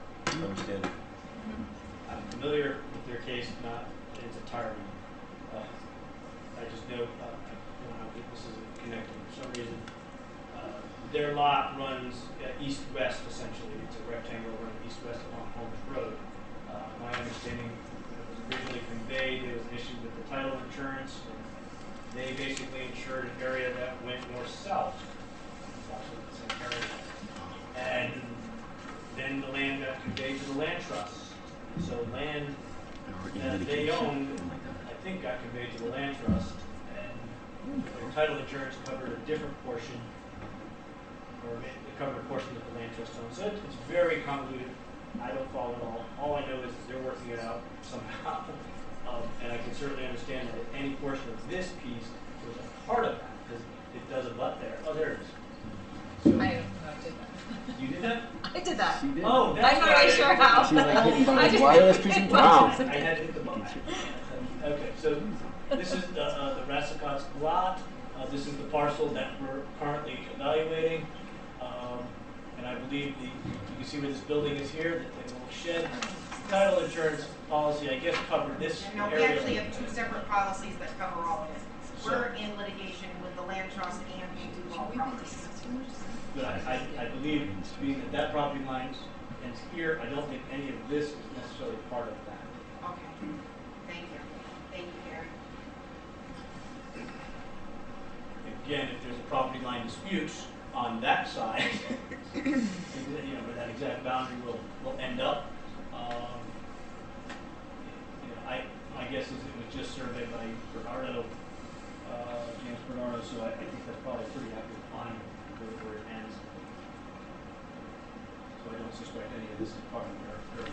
Understand it. I'm familiar with their case, not in its entirety. I just know, I don't know how this is connected for some reason. Their lot runs east-west essentially. It's a rectangle running east-west along Holmes Road. My understanding, when it was originally conveyed, there was an issue with the title insurance. They basically insured an area that went north-south. It's actually the same area. And then the land got conveyed to the land trust. So land that they owned, I think, got conveyed to the land trust. And the title insurance covered a different portion, or it covered a portion that the land trust owns. So it's very convoluted. I don't follow it all. All I know is they're working it out somehow. And I can certainly understand that if any portion of this piece was a part of that, because it does abut there. Oh, there it is. So, I did that. you did that? I did that. Oh, that's I'm not why really I- sure how. She's like hitting I just- wireless presentation. Wow. I had to hit the button. Okay, so this is the Rassicot's lot. This is the parcel that we're currently evaluating. And I believe you can see where this building is here, the little shed. Title insurance policy, I guess, covered this No, we area. actually have two separate policies that cover all of it. We're in litigation with the land trust and the Wall properties. But I believe, being that that property line ends here, I don't think any of this is necessarily part of that. Okay, thank you. Thank you, Gary. Again, if there's a property line dispute on that side, where that exact boundary will end up, my guess is it was just surveyed by Bernardo, James Bernardo, so I think that's probably a pretty accurate line where it ends. So I don't suspect any of this is part of their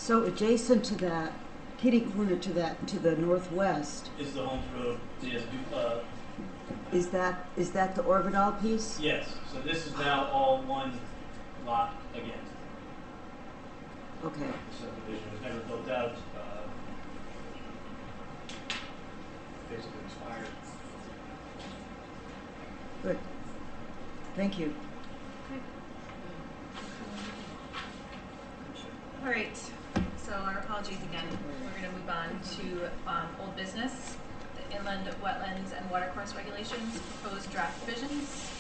So adjacent to that, kitty corner to that, to the northwest, Is the Holmes Road, yes, is that the Orvidal piece? yes, so this is now all one lot again. Okay. The subdivision was never built out, basically expired. Good. Thank you. All right, so our apologies again. We're going to move on to old business, the inland wetlands and watercourse regulations, proposed draft revisions.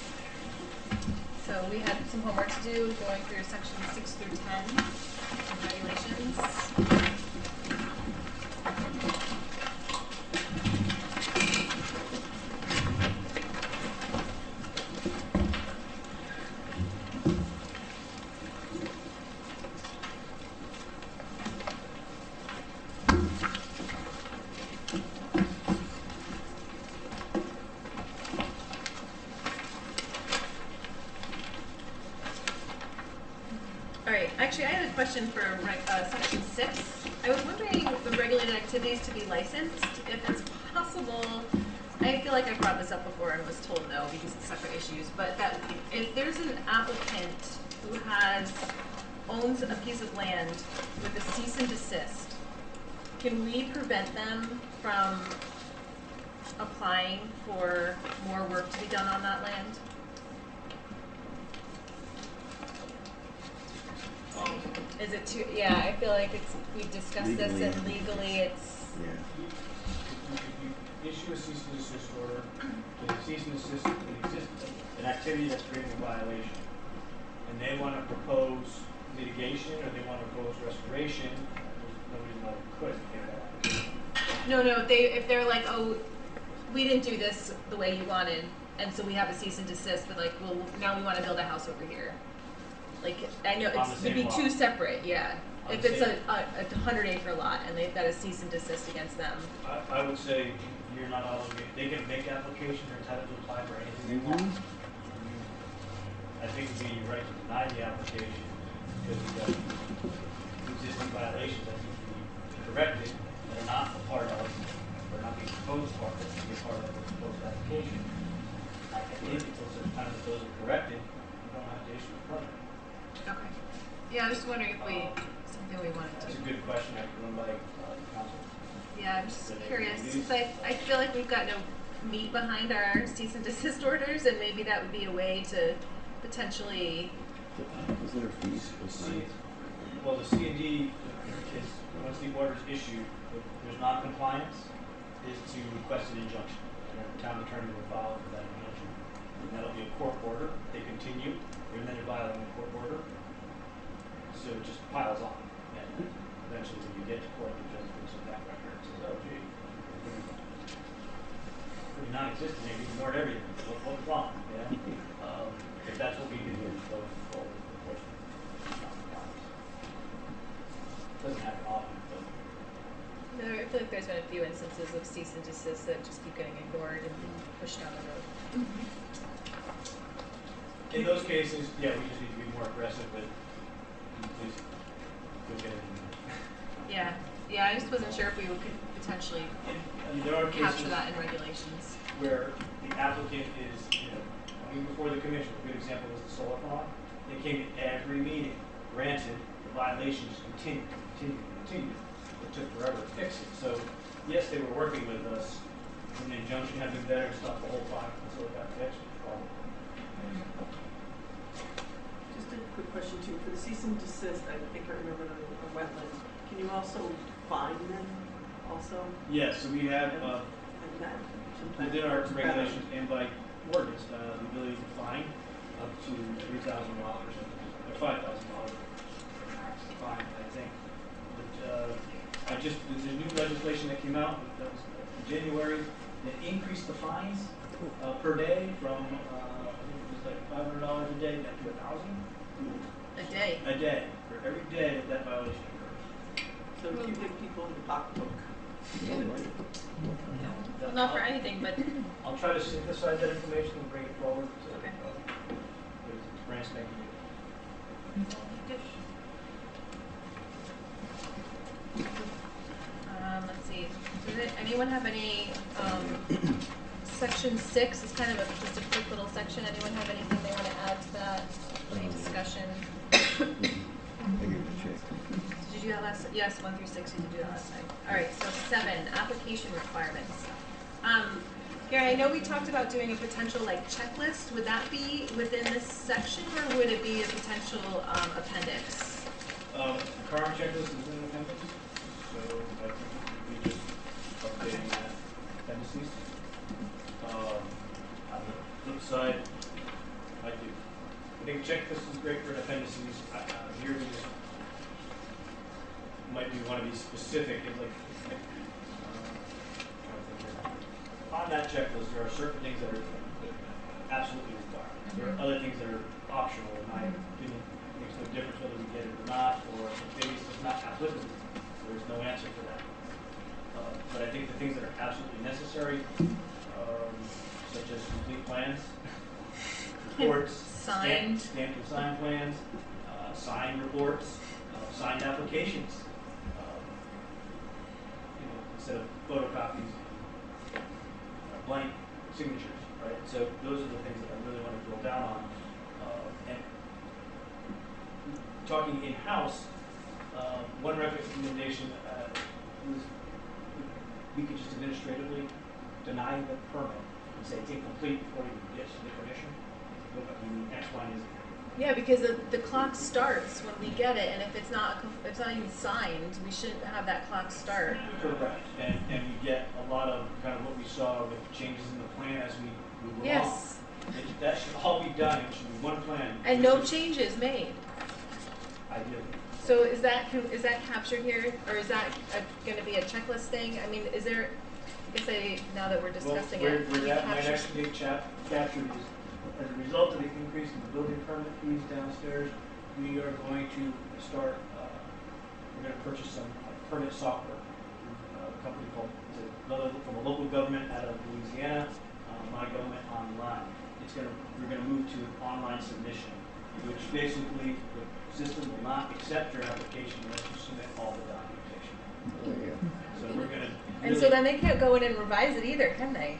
So we had some homework to do going through sections 6 through 10 of regulations. All right, actually, I had a question for section 6. I was wondering the regulated activities to be licensed, if it's possible. I feel like I brought this up before and was told no because it's separate issues, but that if there's an applicant who owns a piece of land with a cease and desist, can we prevent them from applying for more work to be done on that land? Is it too, yeah, I feel like we've discussed this and legally it's. Yeah. If you issue a cease and desist order, the cease and desist exists an activity that's creating a violation, and they want to propose mitigation or they want to propose restoration, there's no reason why we couldn't get that application. No, if they're like, oh, we didn't do this the way you wanted, and so we have a cease and desist, but like, well, now we want to build a house over here. Like, I know On the it'd be same lot. two separate, yeah. On If the it's same- a 100-acre lot and they've got a cease and desist against them. I would say you're not obligated, they can make application, they're entitled to apply for anything they want. I think it'd be right to deny the application because we've got existing violations that need to be corrected that are not a part of, or not being proposed part, that should be part of the proposed application. I think until such time as those are corrected, you don't have to issue a permit. Okay. Yeah, I was just wondering if something we wanted to. That's a good question, I can run by council. Yeah, I'm just curious, because I feel like we've got no meat behind our cease and desist orders, and maybe that would be a way to potentially. Is there fees? Well, the C and D is, once the order is issued, if there's non-compliance, is to request an injunction. And then the town attorney will file for that injunction. And that'll be a court order. They continue, and then they're violating the court order. So it just piles on. And eventually when you get to court, the judge looks at that record and says, oh gee, pretty non-existent, maybe ignored everything. What was wrong? Yeah. If that's what we do, we're going forward with enforcement. Doesn't happen often, but. No, I feel like there's been a few instances of cease and desist that just keep getting ignored and pushed down the road. In those cases, yeah, we just need to be more aggressive with, please, go get it. Yeah, I just wasn't sure if we could potentially I mean, there are capture cases that in regulations. where the applicant is, coming before the commission. A good example was the solar farm. They came to every meeting. Granted, the violation just continued. It took forever to fix it. So, yes, they were working with us. When the injunction had been better, stop the whole project until it got fixed. Problem. Just a quick question too, for the cease and desist, I think I remember the wetlands, can you also fine them also? Yes, so we have, And that sometimes within our works better. regulations and by ordinance, the ability to fine up to $3,000 or $5,000 max fine, I think. But there's a new legislation that came out, that was in January, that increased the fines per day from, I think it was like $500 a day down to $1,000. A day. A day, for every day that violation occurs. So if you give people in the pocketbook. Well, not for anything, but I'll try to synthesize that information and bring it forward. So, Okay. it's brand spanking new. good. Did anyone have any, section 6 is kind of just a quick little section. Anyone have anything they want to add to that? Any discussion? Did you do that last? Yes, 1 through 6. You did do that last time. All right. So 7, application requirements. Gary, I know we talked about doing a potential like checklist. Would that be within this section, or would it be a potential appendix? The current checklist is in the appendix, so I think we just updating that appendices. On the flip side, I think checklist is great for appendices. Here we just might be want to be specific. On that checklist, there are certain things that are absolutely required. There are other things that are optional, in my opinion. It makes no difference whether we get it or not, or if maybe it's just not applicable. There's no answer for that. But I think the things that are absolutely necessary, such as complete plans, reports, Signed. stamped and signed plans, signed reports, signed applications. Instead of photocopies, blank signatures, right? So those are the things that I really want to drill down on. And talking in-house, one recommendation was we could just administratively deny the permit and say it's incomplete before you get the permission. Look, I mean, X, Y, and Z. Yeah, because the clock starts when we get it, and if it's not even signed, we shouldn't have that clock start. Correct. And we get a lot of kind of what we saw with changes in the plan as we move along. Yes. That should all be done. It should be one plan. And no changes made. Ideally. So is that captured here, or is that going to be a checklist thing? I mean, is there? I guess now that we're discussing it, where that might actually get captured is, as a result of the increase in the building permit fees downstairs, we are going to start. We're going to purchase some permit software. A company called from a local government out of Louisiana, my government on Lyme. We're going to move to an online submission, which basically the system will not accept your application unless you submit all the documentation. So we're going to. And so then they can't go in and revise it either, can they?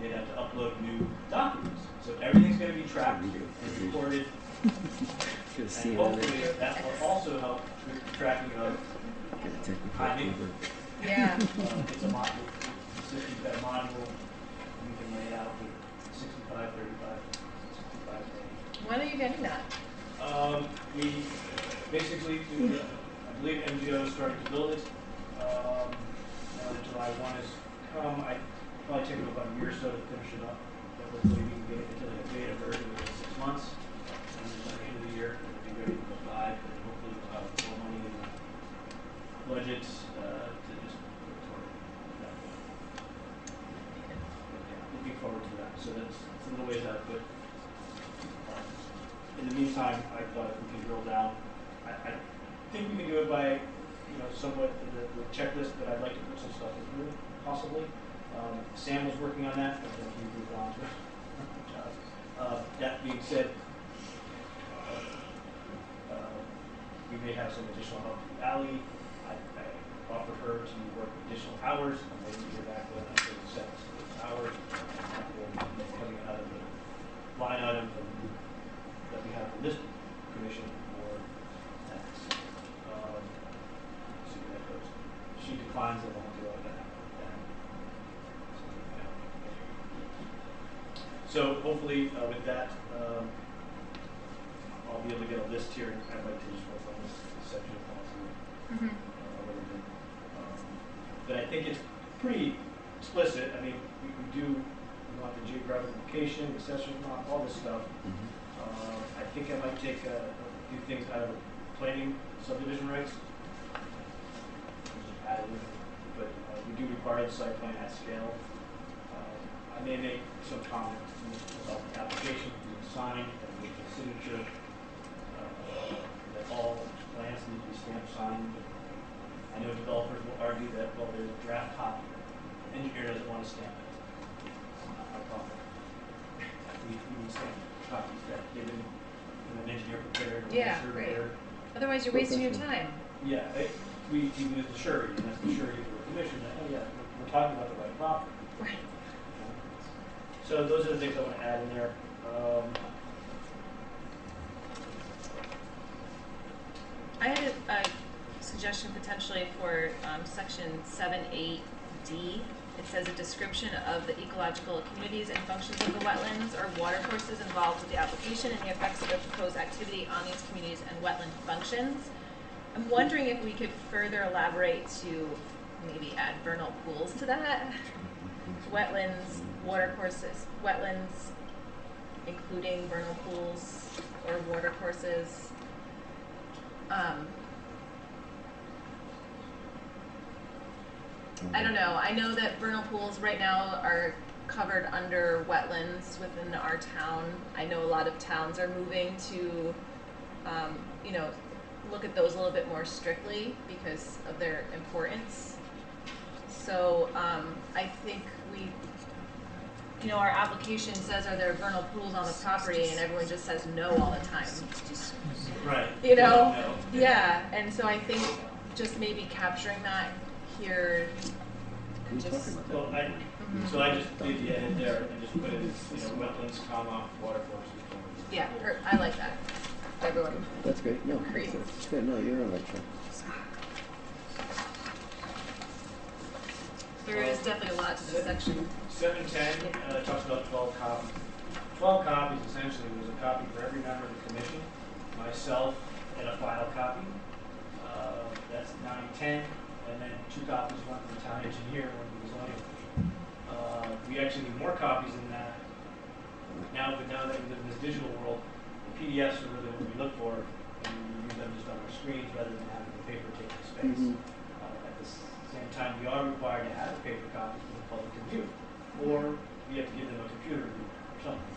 They'd have to upload new documents. So everything's going to be tracked and recorded. And hopefully that will also help with the tracking of timing. Yeah. It's a module. The system's got a module. We can lay it out with 65, 35, 65 days. When are you getting that? We basically do, I believe MGO is starting to build it. Now that July 1 has come, I probably take about a year or so to finish it up. But hopefully we can get it into like a beta version within 6 months. And then by the end of the year, it'll be ready to go live. And hopefully we'll have more money in the budget to just put toward that. Yeah, looking forward to that. So that's some of the ways out. But in the meantime, I thought we can drill down. I think we can do it by, somewhat the checklist, but I'd like to put some stuff in here, possibly. Sam was working on that, but then he moved on to it. That being said, we may have some additional help from Ally. I offered her to work additional hours. I'm waiting to hear back when I could set hours. Coming out of the line item that we have in this commission for tax. See where that goes. She declines it, I'll do all that. So hopefully with that, I'll be able to get a list here. I'd like to just work on this section of policy a little bit. But I think it's pretty explicit. I mean, we want the geographic location, the assessor's map, all this stuff. I think I might take a few things out of planning subdivision regs. But we do require the site plan at scale. I may make some comments about the application being signed and with the signature, that all plans need to be stamped signed. I know developers will argue that, well, there's a draft copy. The engineer doesn't want to stamp it. Not my problem. We need stamp copies that given an engineer prepared or a surveyor. Otherwise, you're wasting your time. Yeah, we use the surety, and that's the surety for the commission. That, oh yeah, we're talking about the right property. Right. So those are the things I want to add in there. I had a suggestion potentially for section 7(8)D. It says a description of the ecological communities and functions of the wetlands or water courses involved with the application and the effects of the proposed activity on these communities and wetland functions. I'm wondering if we could further elaborate to maybe add vernal pools to that. Wetlands, water courses, wetlands, including vernal pools or water courses. I don't know. I know that vernal pools right now are covered under wetlands within our town. I know a lot of towns are moving to, you know, look at those a little bit more strictly because of their importance. So I think you know, our application says, are there vernal pools on the property, and everyone just says no all the time. Right. You know? No. Yeah, and so I think just maybe capturing that here, just, Well, so I just did the edit there and just put in, you know, wetlands, comma, water courses. yeah, I like that. Everyone That's great. No, agrees. that's good. No, you're on the right track. There is definitely a lot to this section. 710 talks about 12 copies. 12 copies, essentially, was a copy for every member of the commission, myself, and a file copy. That's 910, and then 2 copies, one from the town engineer, one from the zoning official. We actually need more copies than that. Now that we live in this digital world, the PDFs are really what we look for, and we use them just on our screens rather than having the paper take the space. At the same time, we are required to have a paper copy for the public to view, or we have to give them a computer or something.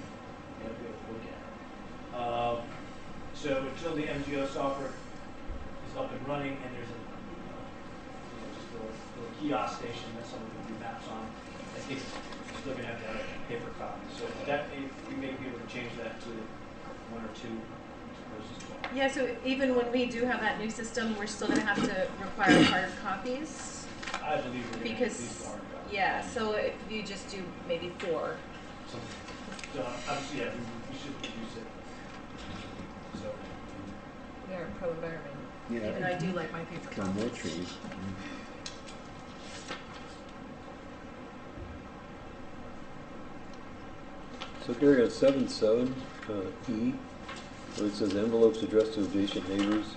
They have to be able to look at it. So until the MGO software is up and running, and there's a just a little kiosk station that someone can do maps on, I think we're still going to have a paper copy. So that we may be able to change that to 1 or 2 versus 12. Yeah, so even when we do have that new system, we're still going to have to require hard copies. I believe we're going to Because, at least hard copy. yeah, so if you just do maybe 4. So obviously, yeah, we should reduce it. So We are pro-environment. Yeah. Even though I do like my paper Kill more copies. trees. So Gary, on 7.7, E, where it says envelopes addressed to adjacent neighbors,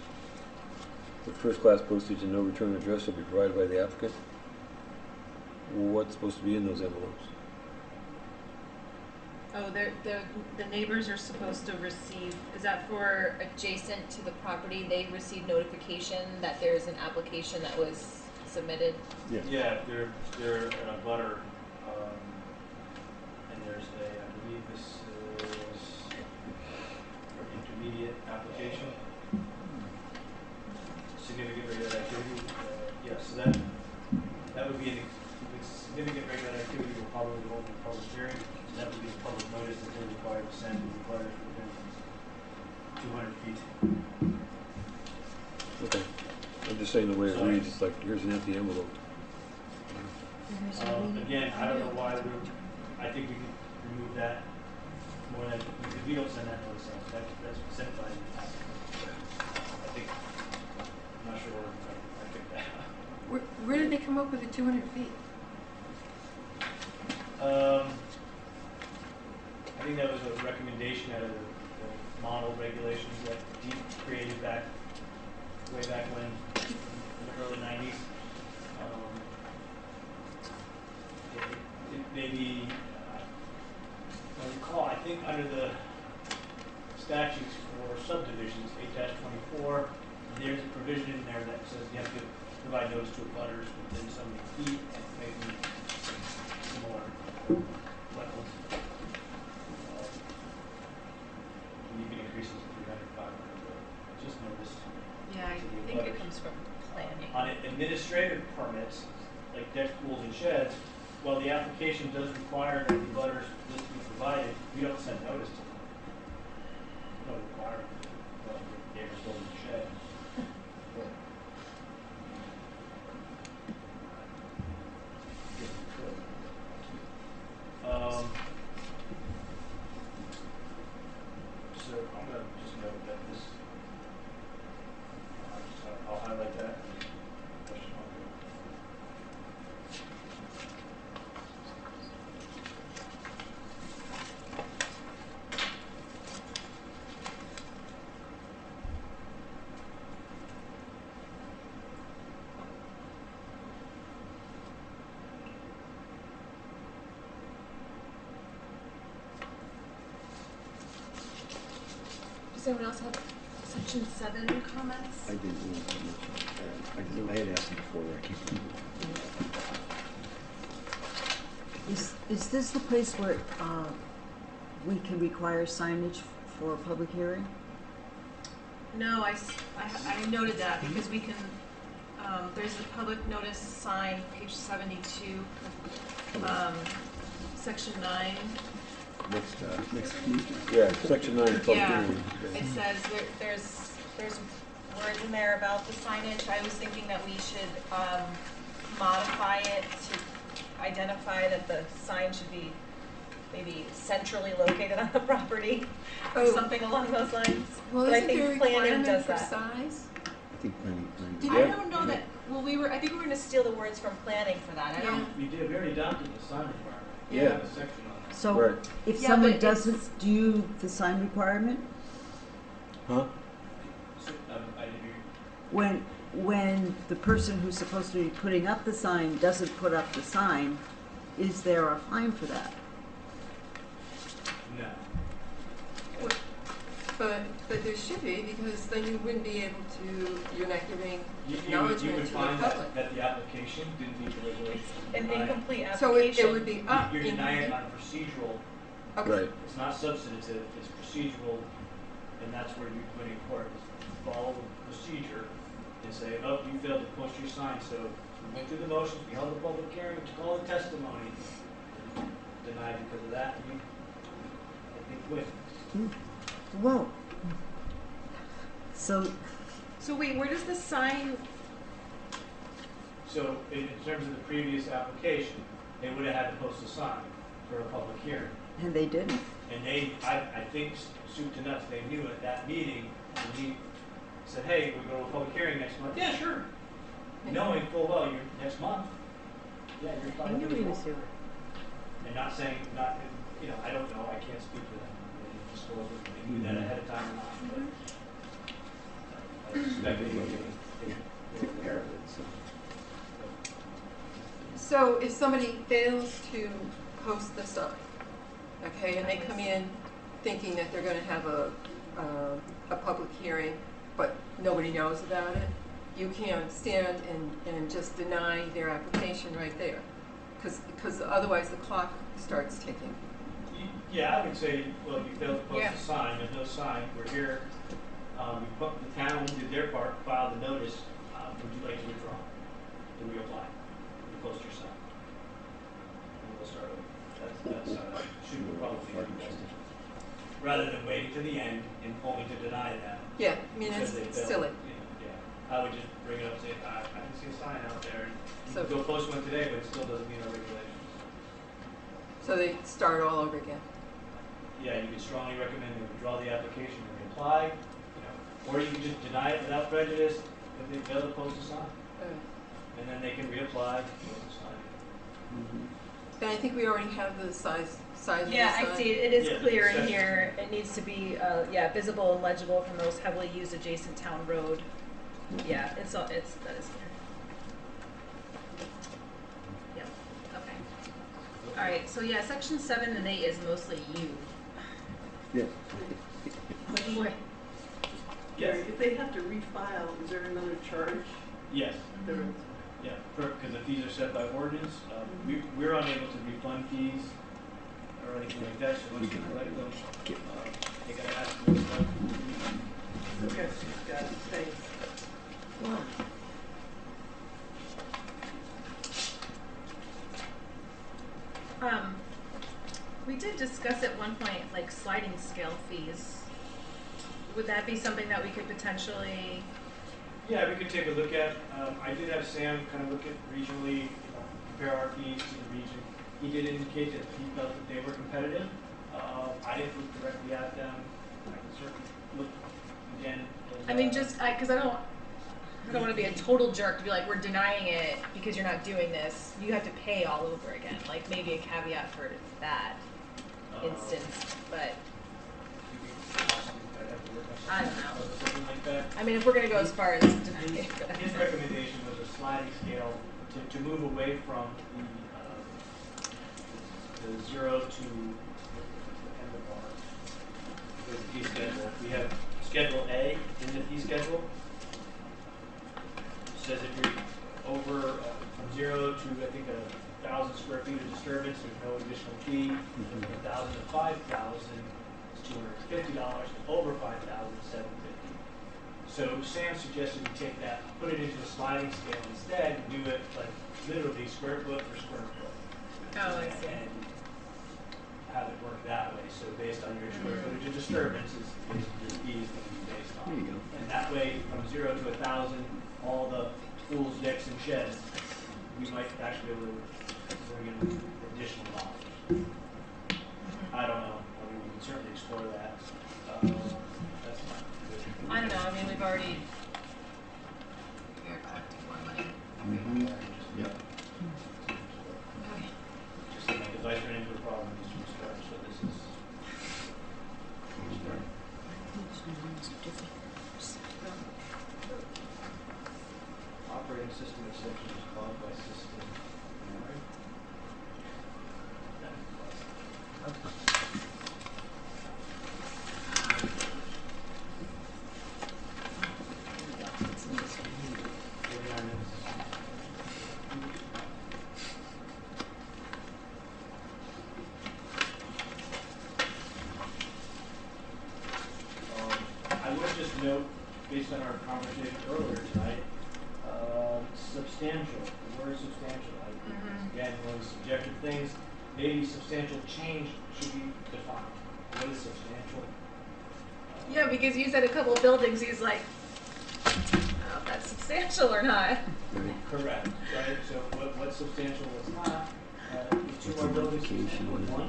with first-class postage and no return address shall be provided by the applicant. What's supposed to be in those envelopes? Oh, the neighbors are supposed to receive, is that for adjacent to the property, they receive notification that there's an application that was submitted? yeah, they're in a butter, and there's I believe this is for intermediate application. Significant regular activity. Yeah, so that would be if it's significant regular activity, we'll probably hold a public hearing. So that would be the public notice that they're required to send to the butters within 200 feet. Okay. I'm just saying the way it reads, it's like, here's an empty envelope. Again, I don't know why I think we could remove that more than, because we don't send that notice out. That's sent by the applicant. I think, I'm not sure where I picked that up. Where did they come up with the 200 feet? I think that was a recommendation out of the model regulations that Deep created way back when, in the early 90s. It may be, I recall, I think under the statutes for subdivisions, 8-24, there's a provision in there that says you have to provide notice to abutters within so many feet and maybe similar wetlands. And you can increase it to 300, 500, just notice. Yeah, I to the think it abutters. comes from planning. On administrative permits, like deck pools and sheds, while the application does require that the butters list be provided, we don't send notice to them. No requirement. Well, the neighbors building a shed. Does anyone else have section 7 comments? I didn't know that much. I had asked him before, I can't remember. Is this the place where we can require signage for a public hearing? No, I noted that because we can, there's a public notice sign, page 72, section 9. Next yeah, section 9, public Yeah, hearing. it says there's words in there about the signage. I was thinking that we should modify it to identify that the sign should be maybe centrally located on the property, or something along those lines. Well, But I isn't think there a planning requirement does for that. size? I think planning. I don't know that, well, I think we were gonna steal the words from planning for that. I Yeah. don't, We did, we already adopted the sign requirement. We Yeah. have a section on that. So Right. if Yeah, someone but it's- doesn't do the sign requirement, Huh? So, I didn't hear you. when the person who's supposed to be putting up the sign doesn't put up the sign, is there a fine for that? No. But there should be, because then you wouldn't be able to, you're not giving You acknowledgement would to the find public. that the application didn't meet the regulations. an incomplete So application. it would be up. You're in- denying it on a procedural, Okay. Right. it's not substantive, it's procedural, and that's where you win in court, is follow the procedure and say, oh, you failed to post your sign, so we went through the motions, we held a public hearing, took all the testimony, denied because of that, and you, I think, win. Whoa. So, So wait, where does the sign, So in terms of the previous application, they would have had to post a sign for a public hearing. and they didn't. And they, I think, soup to nuts, they knew at that meeting, when he said, hey, we go to a public hearing next month, yeah, sure. Knowing full well, you're, next month, yeah, you're fine. And not saying, not, you know, I don't know, I can't speak to them, they didn't disclose if they knew that ahead of time or not, but I suspect they were aware of it, so. So if somebody fails to post the sign, okay, and they come in thinking that they're gonna have a public hearing, but nobody knows about it, you can stand and just deny their application right there. Because otherwise the clock starts ticking. Yeah, I would say, well, you failed to post Yeah. a sign, there's no sign, we're here. The town did their part, filed the notice, would you like to withdraw? To reapply, to post your sign? And we'll start over. That's should probably be the best. Rather than waiting to the end and only to deny them. Yeah, I mean, because it's they failed, silly. you know, yeah, I would just bring it up and say, I can see a sign out there. You So- can go post one today, but it still doesn't meet our regulations. So they start all over again. Yeah, you could strongly recommend they withdraw the application and reapply, you know, or you can just deny it without prejudice if they fail to post a sign, and then they can reapply, post a sign. And I think we already have the size of the yeah, sign. I see, it is Yeah, clear in section. here, it needs to be, yeah, visible and legible from those heavily used adjacent town road. Yeah, that is clear. Yep, okay. All right, so yeah, section 7 and 8 is mostly you. Yeah. Boy. Yes, If they have to refile, is there another charge? yes, There is. yeah, because the fees are set by ordinance, we're unable to refund fees or anything like that, so once you collect them, they gotta ask for it. Okay, got it, thanks. We did discuss at one point, like sliding scale fees. Would that be something that we could potentially, Yeah, we could take a look at, I did have Sam kind of look at regionally, you know, compare our fees to the region. He did indicate that he felt that they were competitive. I didn't look directly at them. I can certainly look again. I mean, just, cause I don't wanna be a total jerk to be like, we're denying it because you're not doing this. You have to pay all over again, like maybe a caveat for that instance, but I don't know. Something like that. I mean, if we're gonna go as far as denying it for that. His recommendation was a sliding scale to move away from the 0 to the end of our fee schedule. We have Schedule A in the fee schedule says if you're over from 0 to I think 1,000 square feet of disturbance, there's no additional fee. From 1,000 to 5,000 is $250. Over 5,000, $750. So Sam suggested we take that, put it into a sliding scale instead, and do it like literally square foot for square foot. Oh, I see. And have it work that way. So based on your square footage of disturbance is your fee is going to be based on. There you go. And that way, from 0 to 1,000, all the pools, decks, and sheds, we might actually be able to bring in additional dollars. I don't know. I mean, we can certainly explore that. That's fine. I don't know, I mean, we've already, we're collecting more money. Yep. Okay. Just like if I turn into a problem, it's from scratch. So this is. Operating system exception is caused by system. Right? I would just note, based on our conversation earlier tonight, substantial, the word substantial, again, one of the subjective things, maybe substantial change should be defined. What is substantial? Yeah, because you said a couple of buildings, he's like, I don't know if that's substantial or not. Correct, right? So what's substantial, what's not? Is 2 more buildings substantial with 1? You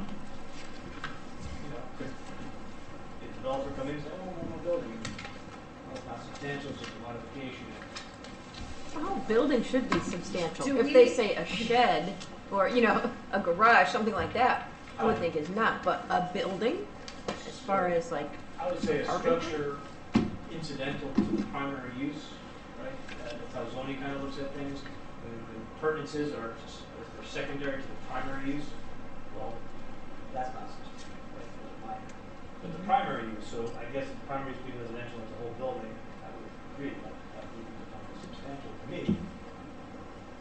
know, could a developer come in and say, oh, one more building? Well, it's not substantial, it's just a modification. The whole building should be substantial. Do If we- they say a shed or, you know, a garage, something like that, I would think is not. But a building, as far as like, I would say a apartment? structure incidental to the primary use, right? That's how zoning kind of looks at things. When pertinences are secondary to the primary use, well, that's not substantial, right? That's minor. But the primary use, so I guess if the primary use being residential as a whole building, I would agree that would be defined as substantial to me.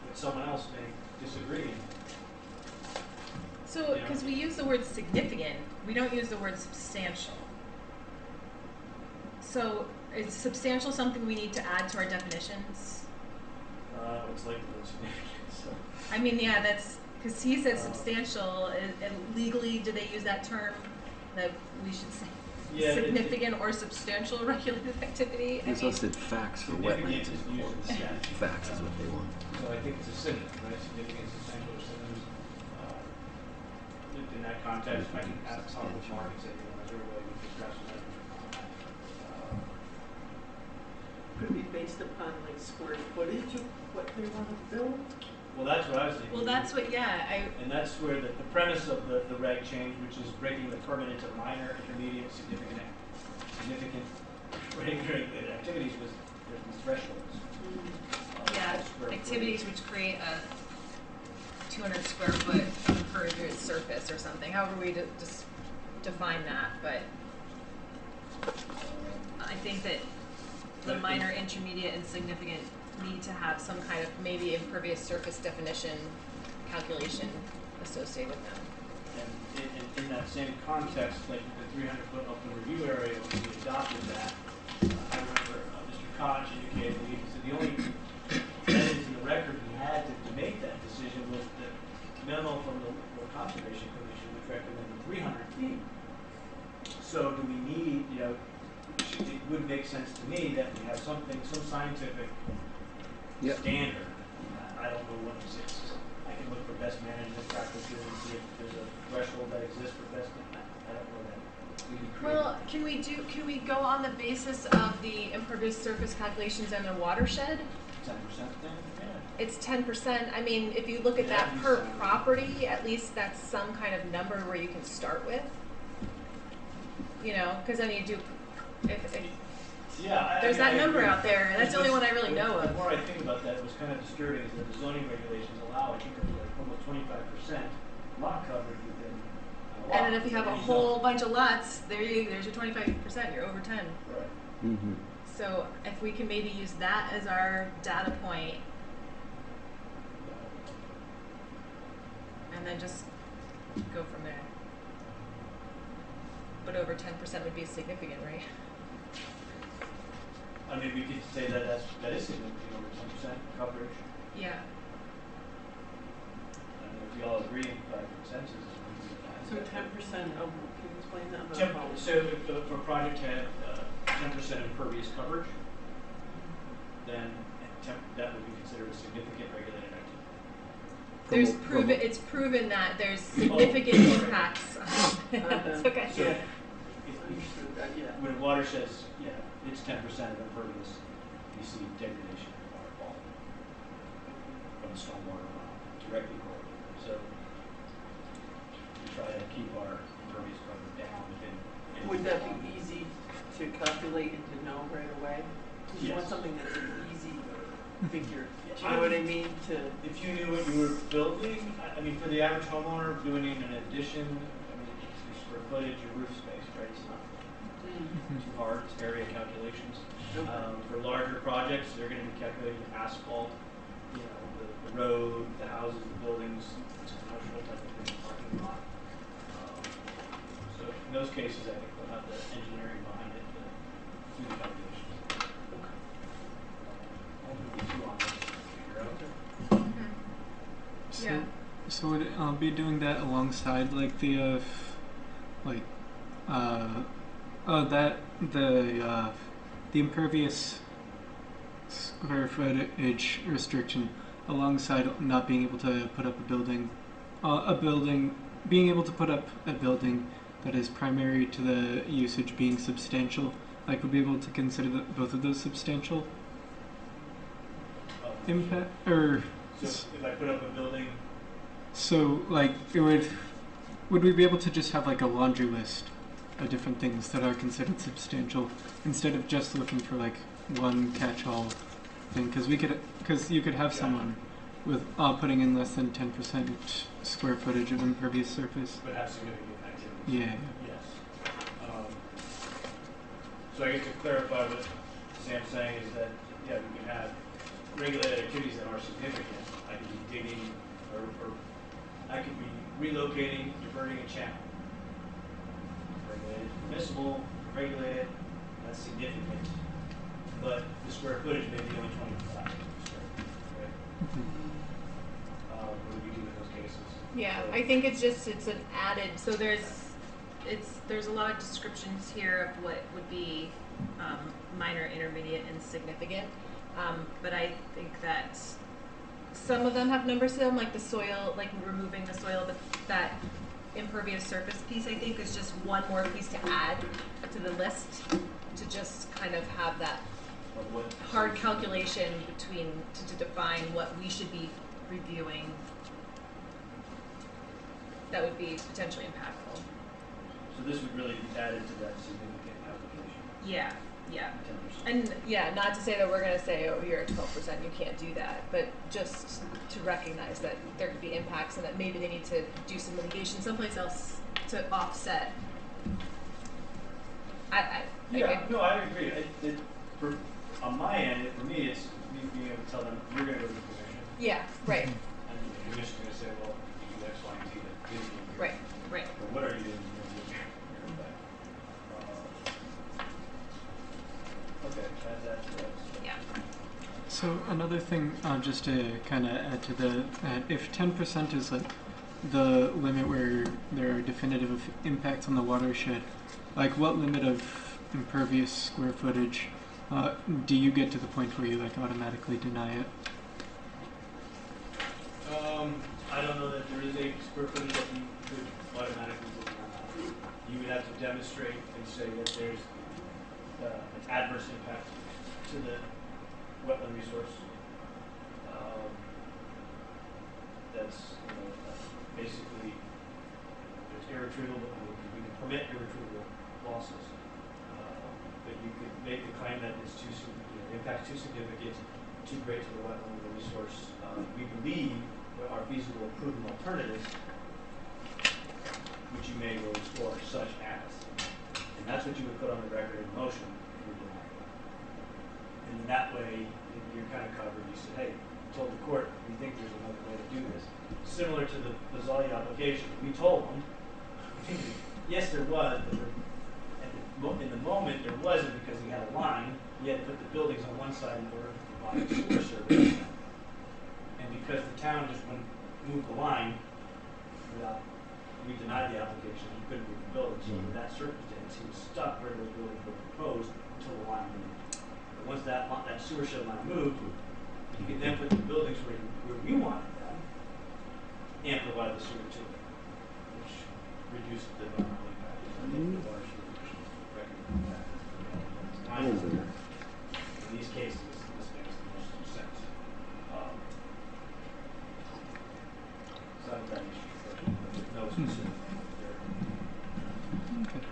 But someone else may disagree. So, because we use the word significant, we don't use the word substantial. So, is substantial something we need to add to our definitions? It's like the word significant, so. I mean, yeah, that's, because he said substantial, and legally, do they use that term that we should say? Yeah, Significant or substantial regulated activity? I It's mean, listed facts for significant wetlands is and used in forests. statute. Facts is what they want. So I think it's a synonym, right? Significant, substantial, or synonyms. In that context, I can ask Tom with Mark and say, you know, is there a way we can scratch that? Could it be based upon like square footage of what they want to build? Well, that's what I was thinking. well, that's what, yeah, And that's where the premise of the reg change, which is breaking the permit into minor, intermediate, significant regulated activities, was there's these thresholds. yeah, Square activities which create a 200 square foot impervious surface or something, however we just define that, but I think that the minor, intermediate, and significant need to have some kind of maybe impervious surface definition calculation associated with them. And in that same context, like the 300-foot upland review area, when we adopted that, I remember Mr. Koch indicated, he said the only evidence in the record he had to make that decision was the memo from the Conservation Commission, which recommended 300 feet. So do we need, you know, it would make sense to me that we have something, some scientific standard. I don't know what exists. I can look for best management practices and see if there's a threshold that exists for best. I don't know that. We can create. Well, can we go on the basis of the impervious surface calculations and the watershed? 10% thing? Yeah. It's 10%. I mean, if you look at that Yeah, per you said. property, at least that's some kind of number where you can start with. You know, because then you do, if Yeah, there's that I number agree. out there, and that's the only one I really know The of. more I think about that, what's kind of disturbing is that the zoning regulations allow, I think, it's like almost 25% lot coverage within a lot. And then if you have a Any whole zone. bunch of lots, there's your 25%. You're over 10. Right. Mm-hmm. So if we can maybe use that as our data point, and then just go from there. But over 10% would be significant, right? I mean, we could say that that is significant, over 10% coverage. Yeah. I mean, if we all agree by consensus, we can do that. So 10% of, can you explain that? So if a project had 10% impervious coverage, then that would be considered a significant regulated activity. It's proven that there's significant impacts. It's okay. So Yeah. if, when a water says, it's 10% of impervious, you see degradation of water quality from the stormwater runoff directly correlated. So we try to keep our impervious cover down within. Would that be easy to calculate and to know right away? Because you want Yes. something that's an easy figure. Do you know what I mean? If you knew what you were building, I mean, for the average homeowner doing an addition, I mean, your square footage, your roof space, right? It's not too hard. It's area calculations. For larger projects, they're going to be calculating asphalt, the road, the houses, the buildings, it's commercial type of thing, parking lot. So in those cases, I think we'll have the engineering behind it to do the calculations. Hopefully, too on this to figure out. Mm-hmm. Yeah. So would it be doing that alongside like the the impervious square footage restriction alongside not being able to put up being able to put up a building that is primary to the usage being substantial, like would be able to consider both of those substantial impact, or So if I put up a building, so like would we be able to just have like a laundry list of different things that are considered substantial instead of just looking for like one catch-all thing? Because you could have someone with putting in less than 10% square footage of impervious surface. but have significant activity. Yeah. Yes. So I guess to clarify what Sam's saying is that, we can have regulated activities that are significant. I could be digging, or I could be relocating, diverting a channel. Regulated, permissible, regulated, that's significant. But the square footage may be only 25 square feet, right? What do we do in those cases? Yeah, So- I think it's an added, so there's a lot of descriptions here of what would be minor, intermediate, and significant. But I think that some of them have numbers to them, like the soil, like removing the soil, but that impervious surface piece, I think, is just one more piece to add to the list to just kind of have that hard calculation to define what we should be reviewing that would be potentially impactful. So this would really be added to that significant application. Yeah. 10%. And not to say that we're going to say, oh, you're at 12%, you can't do that, but just to recognize that there could be impacts and that maybe they need to do some mitigation someplace else to offset. No, I agree. On my end, for me, it's me being able to tell them, you're going to go to the commission. Yeah, right. And the commission's going to say, well, you do X, Y, and Z that didn't do here. Right. But what are you doing? Okay, that's Yeah. So another thing, just to kind of add to if 10% is like the limit where there are definitive impacts on the watershed, like what limit of impervious square footage do you get to the point where you like automatically deny it? I don't know that there is a square footage that you could automatically deny. You would have to demonstrate and say that there's an adverse impact to the wetland resource. That's basically there's irretrievable. We can permit irretrievable losses, but you could make the claim that it's impact too significant, too great to the wetland resource. We believe there are feasible, proven alternatives, which you may go explore, such as, and that's what you would put on the record in motion if you were denying. And that way, you're kind of covered. You said, hey, told the court, we think there's another way to do this. Similar to the Bazali application, we told them, yes, there was, but in the moment, there wasn't because he had a line. He had to put the buildings on one side in order to provide a sewer service. And because the town just wouldn't move the line, we denied the application, he couldn't move the building. So in that circumstance, he was stuck where those buildings were proposed until the line moved. But once that sewer shed line moved, he could then put the buildings where we wanted them and provide the sewer to it, which reduced the environmental impact. I think the water sewer recommend that. In these cases, this makes the most sense. So I'm glad you should, but there's no specific thing there. Okay.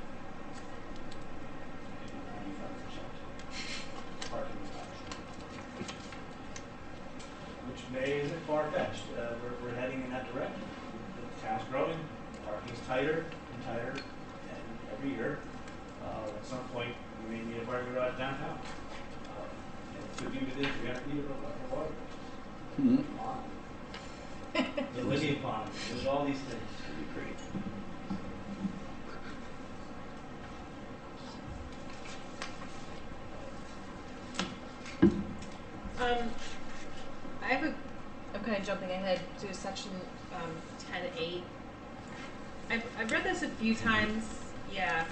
95% parking reduction, which isn't far-fetched. We're heading in that direction. The town's growing, parking's tighter and tighter, and every year, at some point, we may need a parking garage downtown. And it could be within 300 feet of a water. The Lydian pond, there's all these things. It'd be great. I'm kind of jumping ahead to section 10.8. I've read this a few times. Yeah.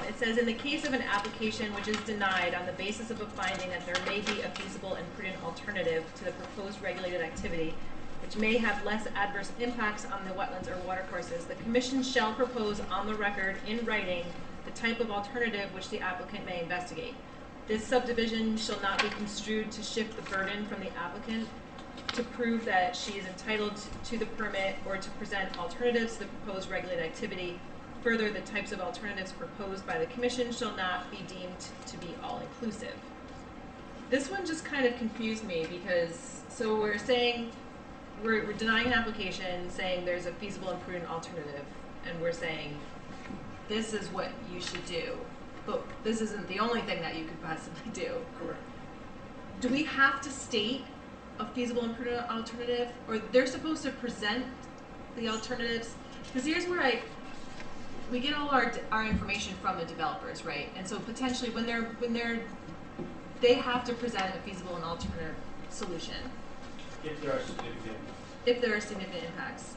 It says, in the case of an application which is denied on the basis of a finding that there may be a feasible and prudent alternative to the proposed regulated activity, which may have less adverse impacts on the wetlands or watercourses, the commission shall propose on the record in writing the type of alternative which the applicant may investigate. This subdivision shall not be construed to shift the burden from the applicant to prove that she is entitled to the permit or to present alternatives to the proposed regulated activity. Further, the types of alternatives proposed by the commission shall not be deemed to be all-inclusive. This one just kind of confused me because, so we're saying, we're denying an application, saying there's a feasible and prudent alternative, and we're saying this is what you should do, but this isn't the only thing that you could possibly do. Correct. Do we have to state a feasible and prudent alternative, or they're supposed to present the alternatives? Because here's where we get all our information from the developers, right? And so potentially when they have to present a feasible and alternative solution. If there are significant. If there are significant impacts.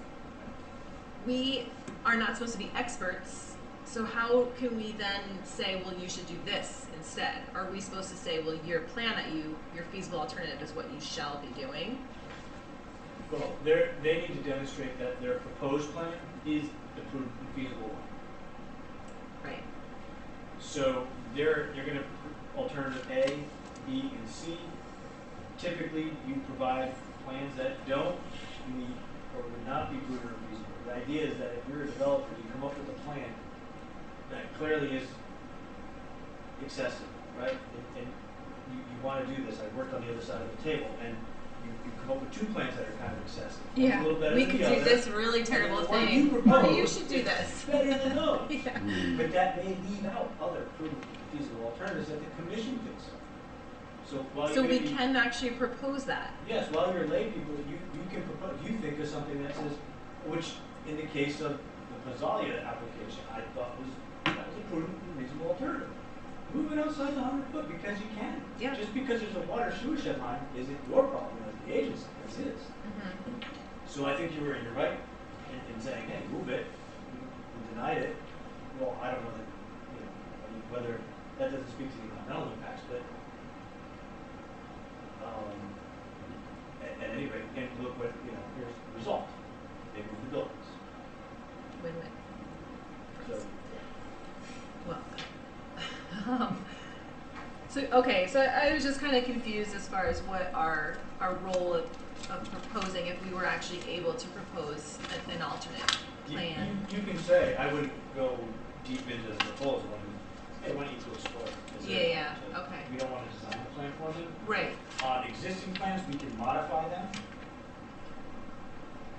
We are not supposed to be experts, so how can we then say, well, you should do this instead? Are we supposed to say, well, your plan your feasible alternative is what you shall be doing? Well, they need to demonstrate that their proposed plan is the prudent and feasible one. Right. So they're going to alternative A, B, and C. Typically, you provide plans that don't meet or would not be prudent or feasible. The idea is that if you're a developer, you come up with a plan that clearly is excessive, right? And you want to do this. I worked on the other side of the table, and you come up with two plans that are kind of excessive. Yeah, a little better we than could the do other, this really terrible and the one thing. You propose, you should do this. Better than those. Yeah. But that may leave out other prudent and feasible alternatives that the commission thinks of. So we can actually propose that. Yes, while you're lay people, you can propose. You think of something that says, which in the case of the Bazalia application, I thought that was a prudent and reasonable alternative. Move it outside the 100 foot because you can. Yeah. Just because there's a water sewer shed line isn't your problem as the agency. It's his. Mm-hmm. So I think you're right in saying, hey, move it. We denied it. Well, I don't know that, I mean, whether that doesn't speak to the environmental impacts, but at any rate, and look what, here's the result. They move the buildings. Win-win. So, Well, so I was just kind of confused as far as what our role of proposing, if we were actually able to propose an alternate plan. you can say, I wouldn't go deep into the proposal. Hey, why don't you go explore it? Yeah, okay. We don't want to design a plan for them. Right. On existing plans, we can modify them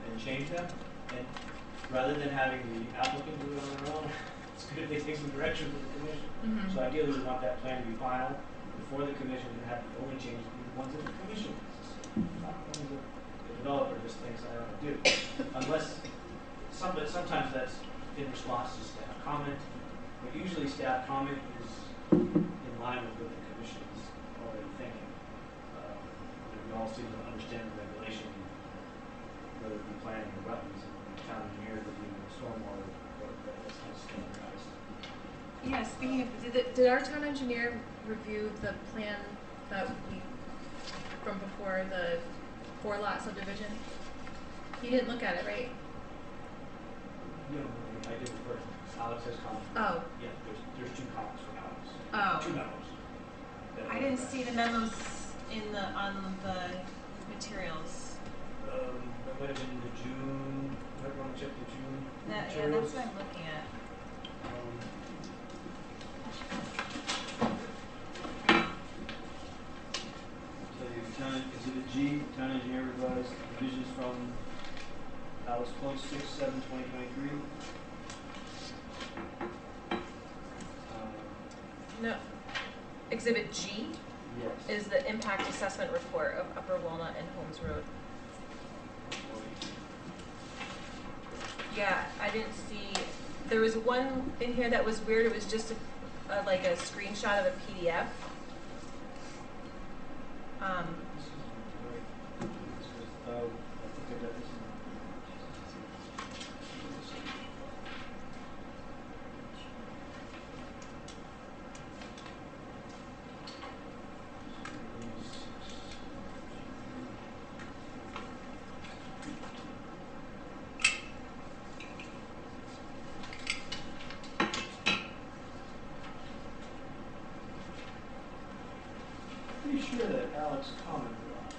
and change them. And rather than having the applicant do it on their own, it's good if they take some direction from the commission. Mm-hmm. So ideally, we want that plan to be final, before the commission can have the only changes be the ones that the commission wants to see, not the ones that the developer just thinks I ought to do. Unless, sometimes that's in response to staff comment, but usually staff comment is in line with what the commission is already thinking. We all seem to understand the regulation, whether it be planning or wetlands, and the town engineer reviewing the stormwater, that's kind of standardized. Yeah, speaking of, did our town engineer review the plan that we, from before the 4-lot subdivision? He didn't look at it, right? You know, I did the first, Alex has comments. Oh. Yeah, there's 2 comments from Alex. Oh. 2 memos. I didn't see the memos on the materials. That might have been the June, might want to check the June Yeah, materials. that's what I'm looking at. So the town, exhibit G, town engineer revised revisions from Alex Close 6/7/2023. No. Exhibit G Yes. is the impact assessment report of Upper Walnut and Holmes Road. Yeah, I didn't see, there was one in here that was weird, it was just like a screenshot of a PDF. This is right. This was, I think I got this in. Pretty sure that Alex commented on it.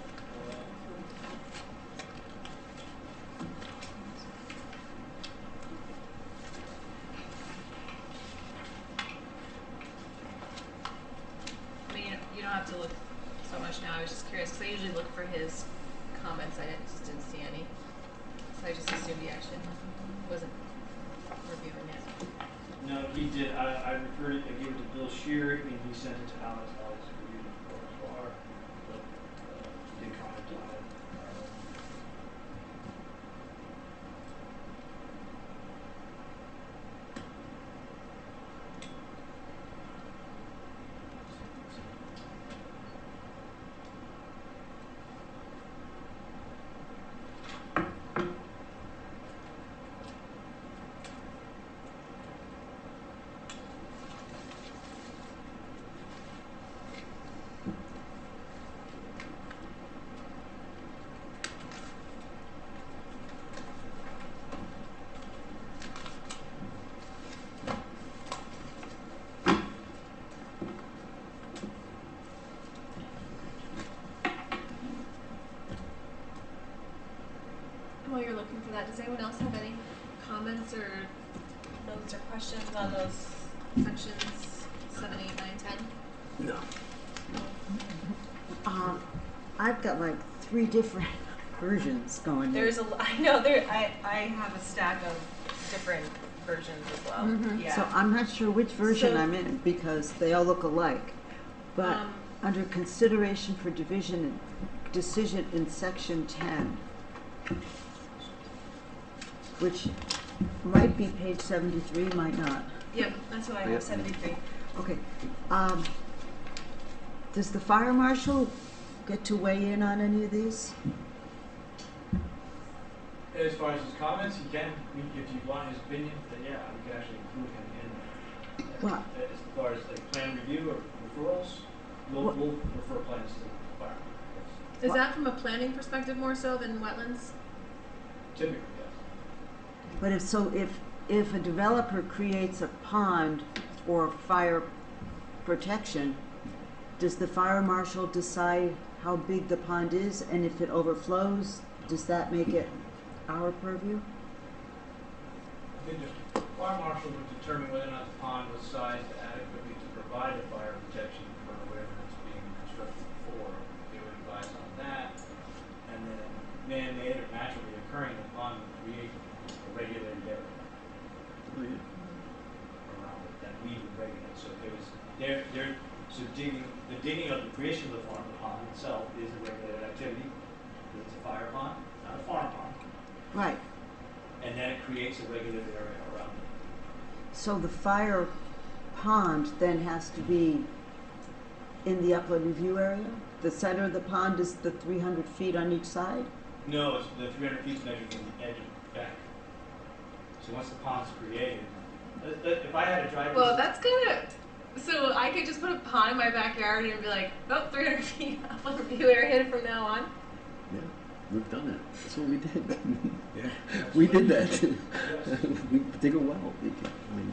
I mean, you don't have to look so much now, I was just curious, because I usually look for his comments, I just didn't see any. So I just assumed he actually wasn't reviewing it. No, he did. I referred it, I gave it to Bill Shear, and he sent it to Alex. Alex reviewed it for his bar, but he did comment on it. While you're looking for that, does anyone else have any comments or notes or questions on those sections 7, 8, 9, 10? No. I've got like 3 different versions going here. There's I know I have a stack of different versions as well. Yeah. So I'm not sure which version So- I'm in because they all look alike. But under consideration for decision in section 10, which might be page 73, might not. Yep, that's what I have, 73. Okay. Does the fire marshal get to weigh in on any of these? As far as his comments, he can. If you want his opinion, then yeah, we can actually include him in there. Well, As far as like plan review or referrals, we'll refer plans to the fire. Is that from a planning perspective more so than wetlands? Typically, yes. but if a developer creates a pond for fire protection, does the fire marshal decide how big the pond is, and if it overflows, does that make it our purview? I think the fire marshal would determine whether or not the pond was sized adequately to provide a fire protection for whatever it's being constructed for. They would advise on that, and then man-made or naturally occurring, the pond would create a regulated area around it that we would regulate. So if it was so digging, the digging of the creation of the pond itself is a regulated activity, because it's a fire pond, not a farm pond, Right. and then it creates a regulated area around it. So the fire pond then has to be in the upland review area? The center of the pond is the 300 feet on each side? No, it's the 300 feet is measured from the edge of the bank. So once the pond's created, if I had a driveway. Well, that's kind of, so I could just put a pond in my backyard and be like, oh, 300 feet up on the view area from now on. Yeah, we've done that. That's what we did. Yeah. We did that. We dig a well. We can, I mean,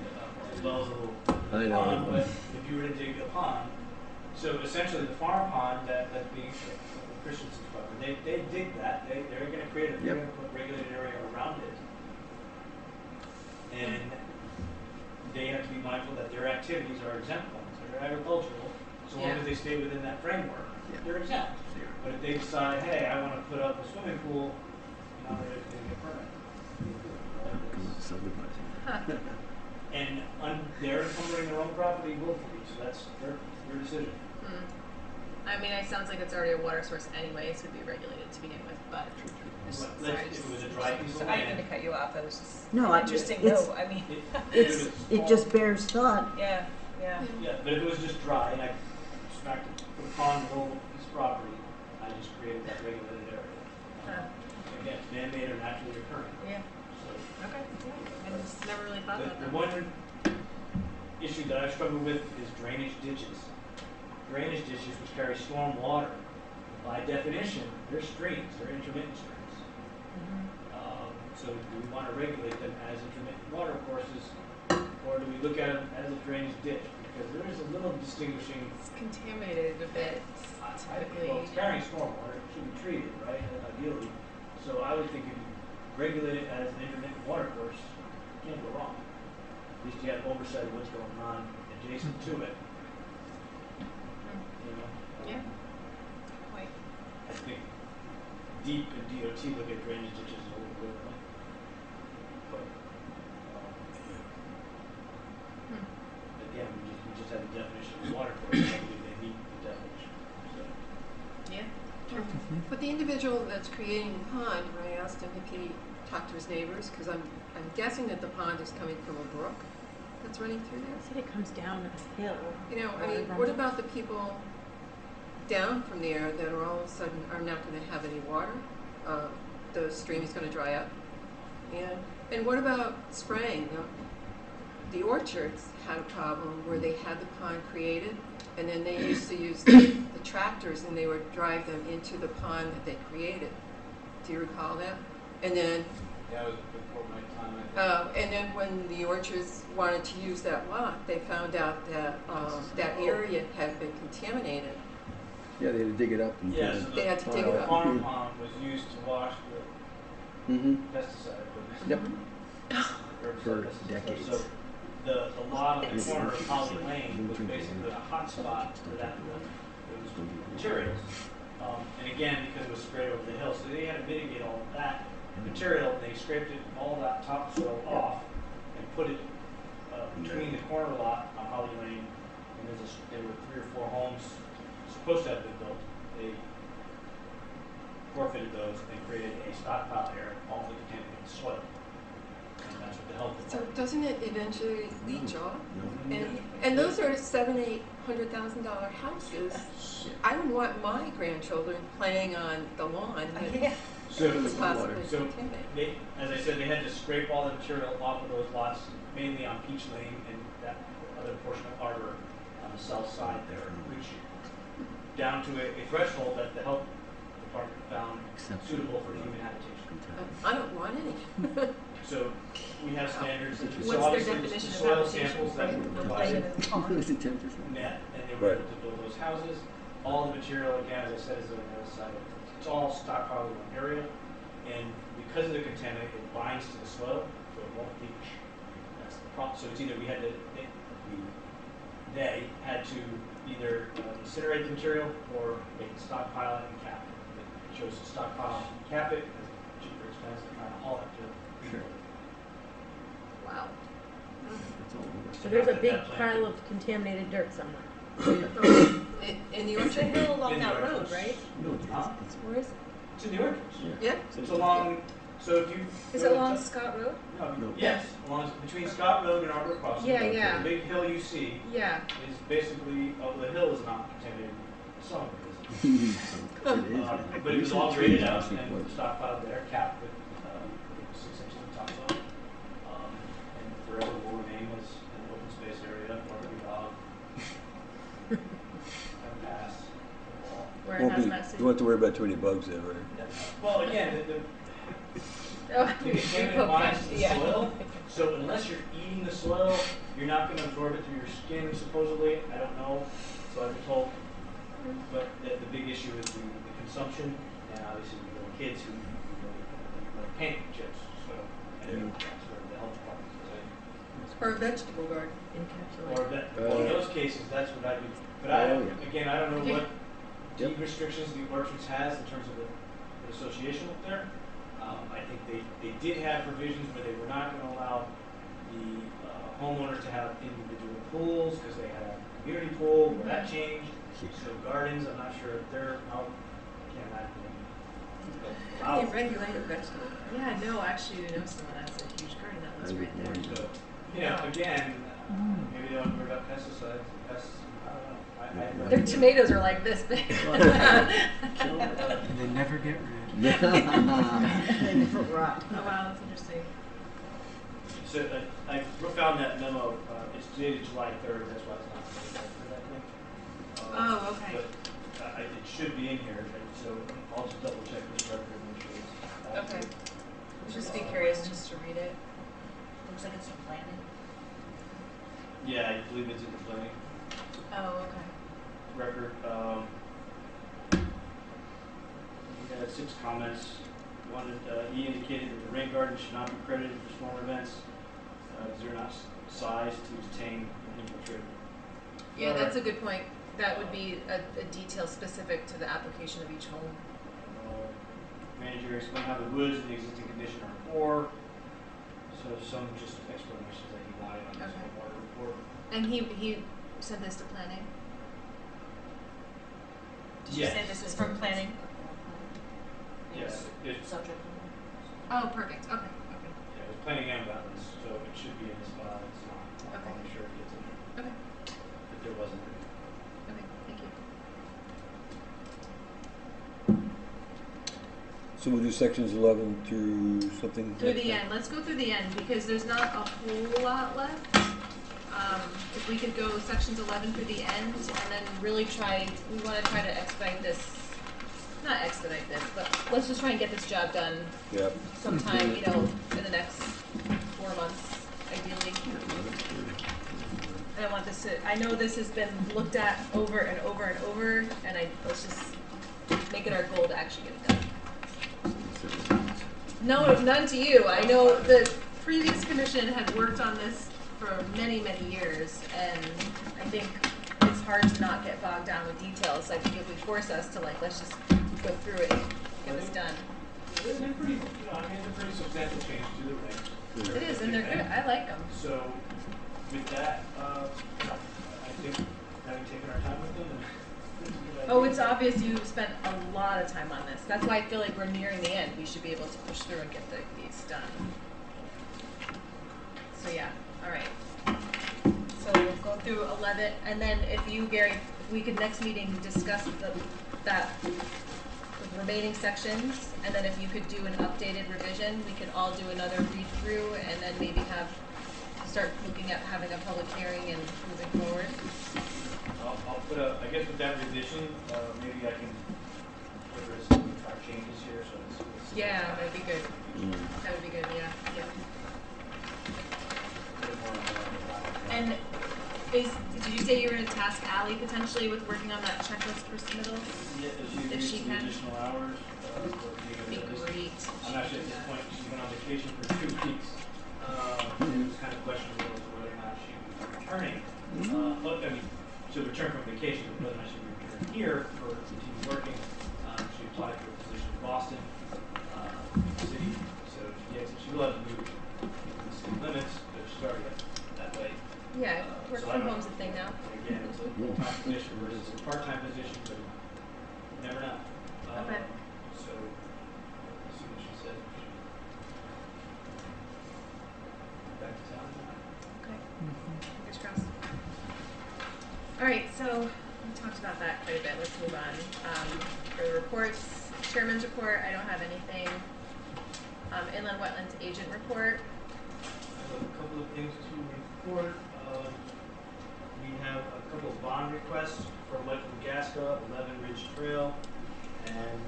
As well as a little I know. pond, but if you were to dig a pond, so essentially the farm pond that's being Christensen's property, they dig that, they're gonna create a, they're gonna put regulated area around it. And they have to be mindful that their activities are exempt ones, they're agricultural, so long as they stay within that framework, they're exempt. But if they decide, hey, I wanna put up a swimming pool, now they're gonna get a permit. come up with subdividing. And they're encumbering their own property willfully, so that's their decision. I mean, it sounds like it's already a water source anyway, so it'd be regulated to begin with, but. If it was a dry piece of I didn't mean land. to cut you off, that was just No, an interesting it's- note, I mean, It just bears thought. yeah. Yeah, but if it was just dry and I smacked it, put a pond in the whole piece of property, I just created that regulated area. Again, it's man-made or naturally occurring. Yeah. So Okay, yeah, I just never really thought about the that. one issue that I struggle with is drainage ditches. Drainage ditches which carry storm water, by definition, they're streams, they're intermittent streams. So do we want to regulate them as intermittent water courses, or do we look at them as a drainage ditch? Because there is a little distinguishing. It's contaminated a bit, typically. Well, it's carrying stormwater, it should be treated, right, ideally. So I would think if you regulate it as an intermittent water course, you can't go wrong. At least you have oversight of what's going on adjacent to it. You know? Yeah. Wait. I think deep and DOT look at drainage ditches a little differently. But, again, we just have a definition of water course, I believe they meet the definition. So, Yeah. But the individual that's creating the pond, when I asked him if he talked to his neighbors, because I'm guessing that the pond is coming from a brook that's running through there. Said it comes down a hill. You know, I mean, what about the people down from there that are all of a sudden are not going to have any water? The stream is going to dry up. And what about spraying? The orchards had a problem where they had the pond created, and then they used to use the tractors and they would drive them into the pond that they created. Do you recall that? And then that was before my time. and then when the orchards wanted to use that lot, they found out that that area had been contaminated. Yeah, they had to dig it up. And Yeah, so They had to dig it the up. farm pond was used to wash the pesticide. Yep. Herbicide For pesticide. decades. So the lot on the corner of Holly Lane was basically a hot spot for that. Those materials. And again, because it was spread over the hill, so they had to mitigate all of that material. They scraped it, all that topsoil off and put it between the corner lot on Holly Lane. And there were 3 or 4 homes supposed to have been built. They forfeited those and created a stockpile area, all the contaminated soil. And that's what the health So department. doesn't it eventually leach off? And those are $700,000-800,000 houses. I wouldn't want my grandchildren playing on the lawn that was possibly So contaminated. as I said, they had to scrape all the material off of those lots, mainly on Peach Lane and that other portion of Arbor on the south side there, which down to a threshold that the health department found suitable for human habitation. I don't want any. So we have standards. So What's their obviously definition the of soil habitation? samples that were provided met, and they were able to build those houses. All the material, again, as I said, is on the other side. It's all stockpiled in one area, and because of the contaminant, it binds to the soil, so it won't leach. That's the problem. So it's either they had to either incinerate the material or make it stockpile it and cap it. They chose to stockpile and cap it because it's cheaper expense to kind of haul it to. Wow. So there's a big pile of contaminated dirt somewhere. In the It's a orchard? hill along In the that orchard. road, right? Huh? Where is it? It's in the orchards. Yeah? It's along, so if you. Is go it along to- Scott Road? No, yes, along, between Scott Road and Arbor Crossing. Yeah, yeah. The big hill you see Yeah. is basically, the hill is not contaminated with some of it. But it was all graded out and stockpiled there, capped with, 6 inches of topsoil. And forever will remain as an open space area, for every dog. And pass, the wall. Where it Won't has be, messy. you won't have to worry about too many bugs there, right? Well, again, Oh, the you contaminant poke binds fun. to the Yeah. soil, so unless you're eating the soil, you're not gonna absorb it through your skin supposedly, I don't know, so I've been told. But the big issue is the consumption, and obviously we have kids who like pancake chips, so, and that's where the health department is. Or a vegetable garden. Or that, well, in those cases, that's what I do, but I don't, again, I don't know what deed restrictions the orchards has in terms of the association up there. I think they did have provisions where they were not gonna allow the homeowners to have individual pools, because they had a community pool, well, that changed. So gardens, I'm not sure if they're out, can't imagine. Can they regulate a vegetable? Yeah, no, actually, you know someone has a huge garden that lives right there. So, you know, again, maybe they don't worry about pesticides, pests, I don't know. Their tomatoes are like this big. They never get rid. They never rot. Oh, wow, that's interesting. So I found that memo, it's dated July 3rd, that's why it's not for that thing. Oh, okay. But it should be in here, right? So I'll just double check this record and make sure it's Okay. accurate. Just be curious just to read it. Looks like it's from planning. Yeah, I believe it's in the planning Oh, okay. record. We had 6 comments. One, he indicated that the rain garden should not be credited for storm events, as they're not sized to detain and infiltrate. Yeah, that's a good point. That would be a detail specific to the application of each home. Manager explained how the woods and the existing condition are poor. So some just explanations that he wanted on this Okay. water report. And he sent this to planning? Did you Yes. say this is from planning? Yes, it's, Subject. Oh, perfect. Okay. Okay. yeah, it's planning and wetlands, so it should be in this file. It's not. Okay. I'll make sure it gets in there. Okay. If there wasn't. Okay. Thank you. So we'll do sections 11 through something? Through the end. Let's go through the end because there's not a whole lot left. If we could go sections 11 through the end and then really we want to try to expedite this, not expedite this, but let's just try and get this job done Yep. sometime, in the next 4 months, ideally. I don't want this I know this has been looked at over and over and over, and let's just make it our goal to actually get it done. No, none to you. I know the previous commission had worked on this for many, many years, and I think it's hard to not get bogged down with details. I think if we force us to let's just go through it and get this done. They're pretty, they're pretty substantial change to the regs. It is, and they're good. I like them. So with that, I think having taken our time with them. Oh, it's obvious you spent a lot of time on this. That's why I feel like we're nearing the end. We should be able to push through and get these done. So yeah, all right. So we'll go through 11, and then if you, Gary, if we could next meeting discuss the remaining sections, and then if you could do an updated revision, we could all do another read through, and then maybe start looking at having a public hearing and moving forward. I'll put I guess with that revision, maybe I can put some track changes here, so it's. Yeah, that'd be good. That would be good, yeah. And did you say you were going to task Ally potentially with working on that checklist for submittals? Yeah, If she can. additional hours. Be great. I'm actually at this point, she's been on vacation for 2 weeks. It was kind of questionable as to whether or not she would be returning. She'll return from vacation, but whether or not she would return here for continued working. She applied for a position in Boston, city, so she will have to move within the city limits, but she's already that way. Yeah, work So I from don't- home's a thing now. Again, it's a full-time position versus a part-time position, but you never know. Okay. So, as soon as she says, back to town. Okay. Fingers crossed. All right, so we talked about that quite a bit. Let's move on. For the reports, chairman's report, I don't have anything. Inland Wetlands agent report. I have a couple of things to report. We have a couple of bond requests for Michael Gasca, 11 Ridge Trail, and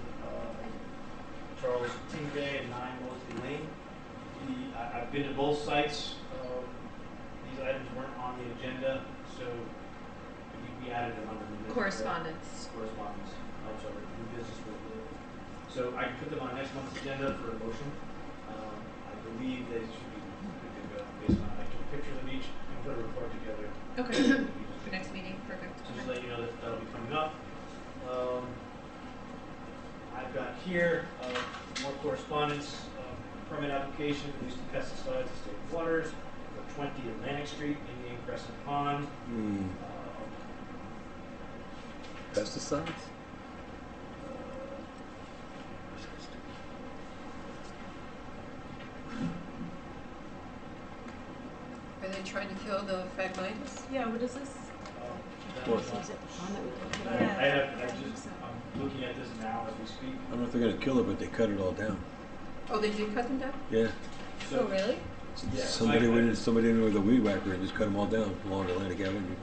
Charles Tingay and 9 Mosley Lane. I've been to both sites. These items weren't on the agenda, so we added them under the Correspondence. Correspondence. I'm sorry, new business with the. So I can put them on next month's agenda for a motion. I believe they should be good to go based on, I took pictures of each and put a report together. Okay. For next meeting, perfect. So just let you know that that'll be coming up. I've got here more correspondence, permit application for use of pesticides in state waters for 20 Atlantic Street, Indian Crescent Pond. Pesticides? Are they trying to kill the Phragmites? Yeah, what is this? What? Is it the one that we talked about? I'm looking at this now as we speak. I don't know if they're gonna kill it, but they cut it all down. Oh, they did cut them down? Yeah. Oh, really? Yeah, Somebody went in with a weed whacker and just cut them all down along Atlantic Avenue.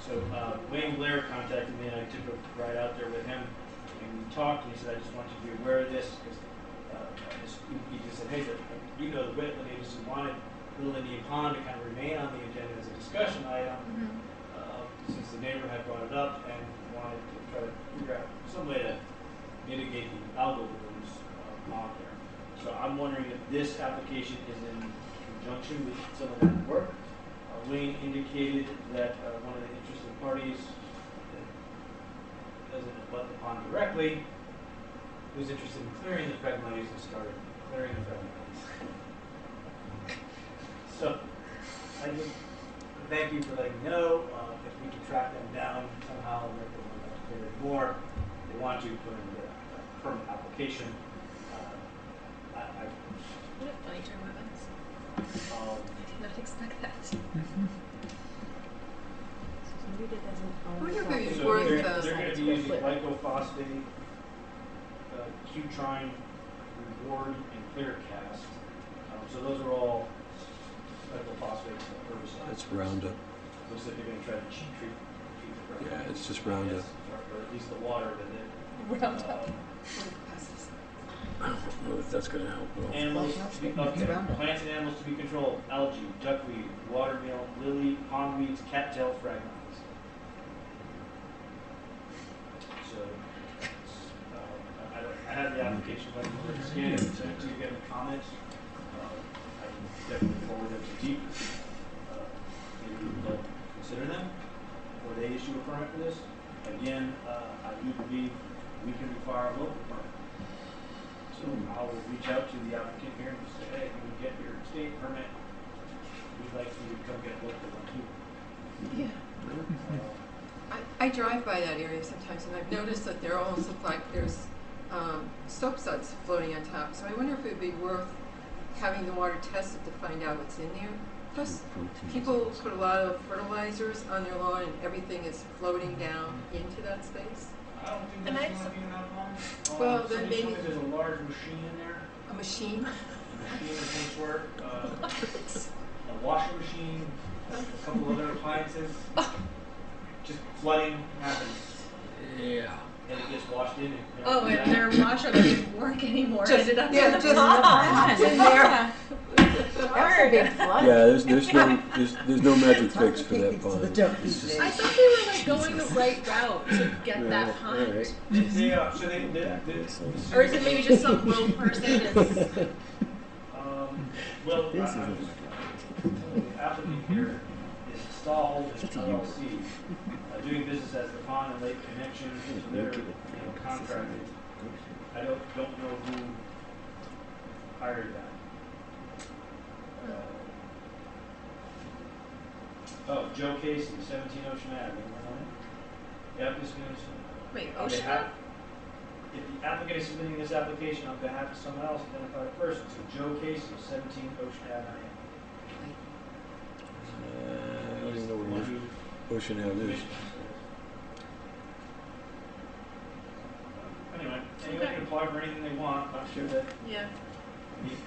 So Wayne Blair contacted me, and I took a ride out there with him, and we talked, and he said, I just want you to be aware of this, because he just said, hey, you know, the wetland agency wanted Little Indian Pond to kind of remain on the agenda as a discussion item, since the neighbor had brought it up and wanted to try to figure out some way to mitigate the algal blooms on there. So I'm wondering if this application is in conjunction with some of that work. Wayne indicated that one of the interested parties that doesn't abut the pond directly was interested in clearing the Phragmites and started clearing the Phragmites. So I just thank you for letting me know. If we can track them down somehow, let them know to clear it more. They want to put in the permit application. What a funny turn of events. I did not expect that. Somebody that doesn't own I wonder if property. it's So worth they're the. going to be using glyphosate, Q-Trine, Reward, and Clearcast. So those are all glyphosate herbicides. That's Roundup. Looks like they're going to try to treat the Yeah, it's just Roundup. or at least the water that they. Roundup. I don't know if that's gonna help at all. Animals to be, okay, plants and animals to be controlled: algae, duckweed, watermeal, lily, pondweeds, cattail, Phragmites. So, I have the application, but I'm going to scan it and send it to you, get any comments. I can definitely forward them to Deep. Maybe they'll consider them before they issue a permit for this. Again, I do believe we can require a local permit. So I will reach out to the applicant here and say, hey, can we get your state permit? We'd like for you to come get a local one too. Yeah. I drive by that area sometimes, and I've noticed that there almost look like there's soap suds floating on top. So I wonder if it would be worth having the water tested to find out what's in there. Plus, people put a lot of fertilizers on their lawn, and everything is floating down into that space. I don't think And that's I'd going to be enough long. Well, then Somebody maybe- told me there's a large machine in there. A machine? A machine of some sort. A washing machine, a couple other appliances. Just flooding happens. Yeah. And it gets washed in. Oh, and their washer doesn't work anymore. Just- Ended up yeah, in the just- pond. in there. That's a big flood. Yeah, there's no magic fix for that pond. It's just- I thought they were like going the right route to get that All pond. right. They are, so they Or is it maybe just some little person is, well, the applicant here is Stahl LLC, doing business as the Pond and Lake Connection, so they're, contracted. I don't know who hired that. Oh, Joe Casey, 17 Ocean Ave. The applicant is Wait, on Ocean? behalf- If the applicant is submitting this application on behalf of someone else, identify the person. So Joe Casey, 17 Ocean Ave. I don't even know what Ocean Ave is. Anyway, anyone Okay. can apply for anything they want. I'm sure that, Yeah.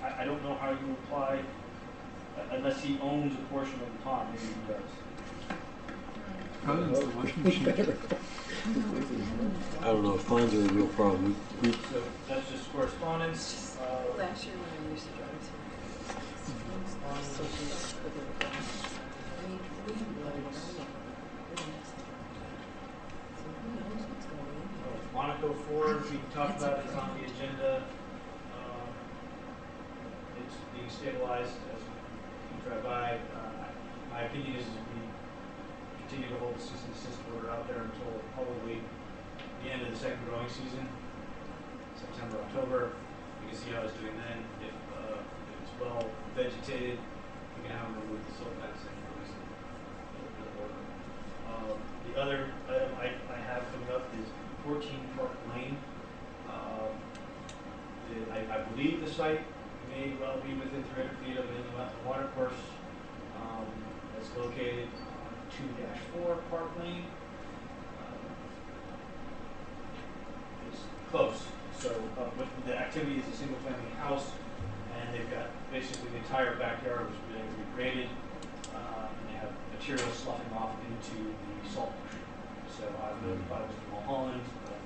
I don't know how you apply, unless he owns a portion of the pond, maybe he does. I don't know if ponds are a real problem. We So that's just correspondence. Last year when I used to drive Monaco Ford, we talked about, is on the agenda. It's being stabilized as we drive by. My opinion is we continue to hold the cease and desist order out there until probably the end of the second growing season, September, October. We can see how it's doing then. If it's well vegetated, we can have them remove the silt fence and release the order. The other item I have coming up is 14 Park Lane. I believe the site may well be within 300 feet of the water course that's located on 2-4 Park Lane. It's close. So with the activity is a single family house, and they've got basically the entire backyard was being regraded, and they have material sloughing off into the salt marsh. So I've notified Mr. Mulholland,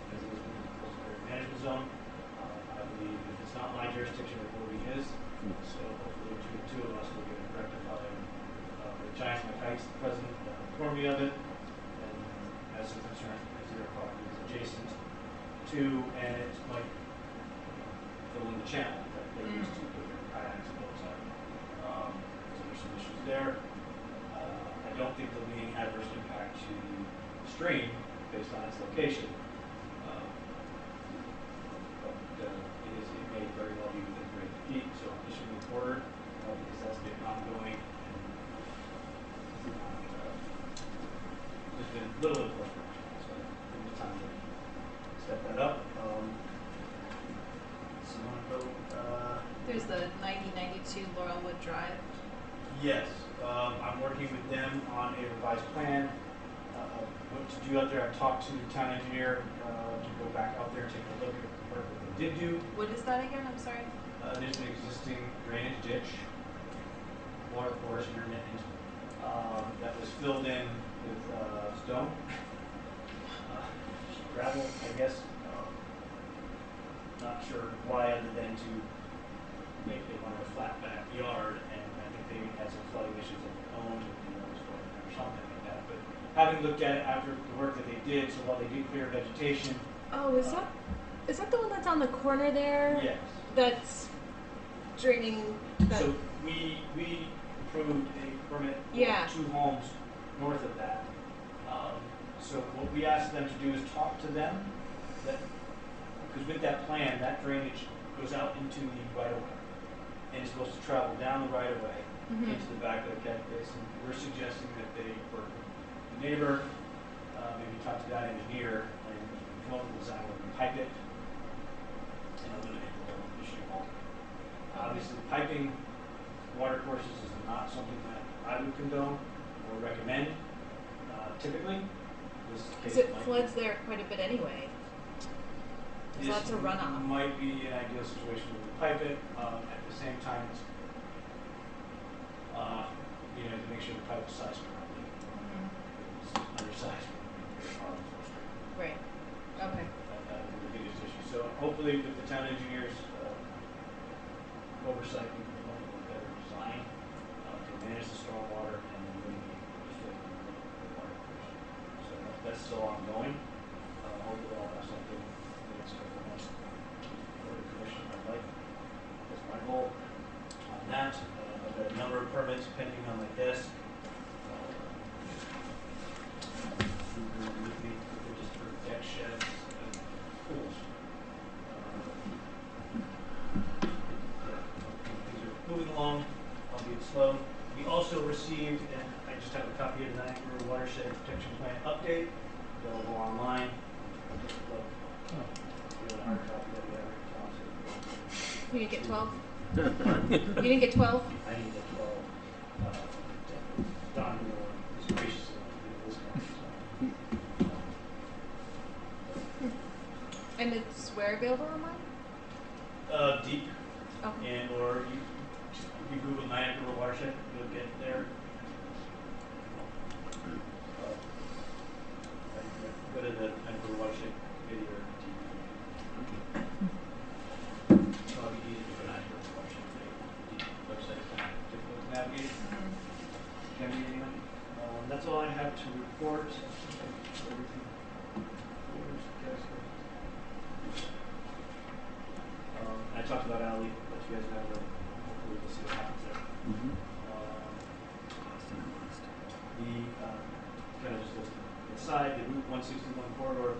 because it was in the coastal area management zone. I believe if it's not my jurisdiction, it will be his. So hopefully between the two of us, we'll get it rectified. The Giants and Kites, the president, informed me of it, and has some concern as their property is adjacent to, and it might fill in the channel that they used to put their kayaks and boats on. So there's some issues there. I don't think there'll be any adverse impact to the stream based on its location. But it may very well be within 300 feet, so I'm issuing the order because that's been ongoing. There's been little enforcement, so I think it's time to step that up. There's the 9092 Laurelwood Drive. Yes, I'm working with them on a revised plan. What to do out there, I've talked to the town engineer to go back out there, take a look at the work that they did do. What is that again? I'm sorry. There's an existing drainage ditch, water course intermittent, that was filled in with stone, gravel, I guess. Not sure why, other than to make it one of a flat backyard, and I think they had some flooding issues of their own, or something like that. But having looked at it after the work that they did, so while they did clear vegetation. Oh, is that the one that's on the corner there? Yes. That's draining. So we approved a permit Yeah. for 2 homes north of that. So what we asked them to do is talk to them, because with that plan, that drainage goes out into the right of way, and it's supposed to travel down the right of way into the back of the catch basin. We're suggesting that they, for the neighbor, maybe talk to that engineer and come up with a design where we pipe it and eliminate the whole issue altogether. Obviously, piping water courses is not something that I would condone or recommend typically. Because it floods there quite a bit anyway. There's lots of runoff. Might be an ideal situation where we pipe it. At the same time, it's, to make sure the pipe is sized correctly. It's undersized. Right. Okay. That would be the biggest issue. So hopefully, with the town engineers' oversight, we can come up with a better design to manage the stormwater and mitigate the water pollution. So that's still ongoing. Hopefully, I'll have something in the next couple of months for the commission. I'd like. That's my goal on that. I've got a number of permits pending on my desk. With me, just for deck sheds and pools. Things are moving along, albeit slow. We also received, and I just have a copy of the Niagara River Watershed Protection Plan update, available online. We have a hard copy that we have right now. You didn't get 12? You didn't get 12? I need the 12. Don is gracious enough to give this one. And it's where available online? Deep, Okay. and or you Google Niagara River Watershed, you'll get there. Go to the Niagara River Watershed video or TV. It's probably easy for Niagara River Watershed video. Website is kind of difficult to navigate. Can be anyone. That's all I have to report. Everything. I talked about Alley, but you guys know that hopefully we'll see what happens there. Kind of just listed inside, the Route 161 corridor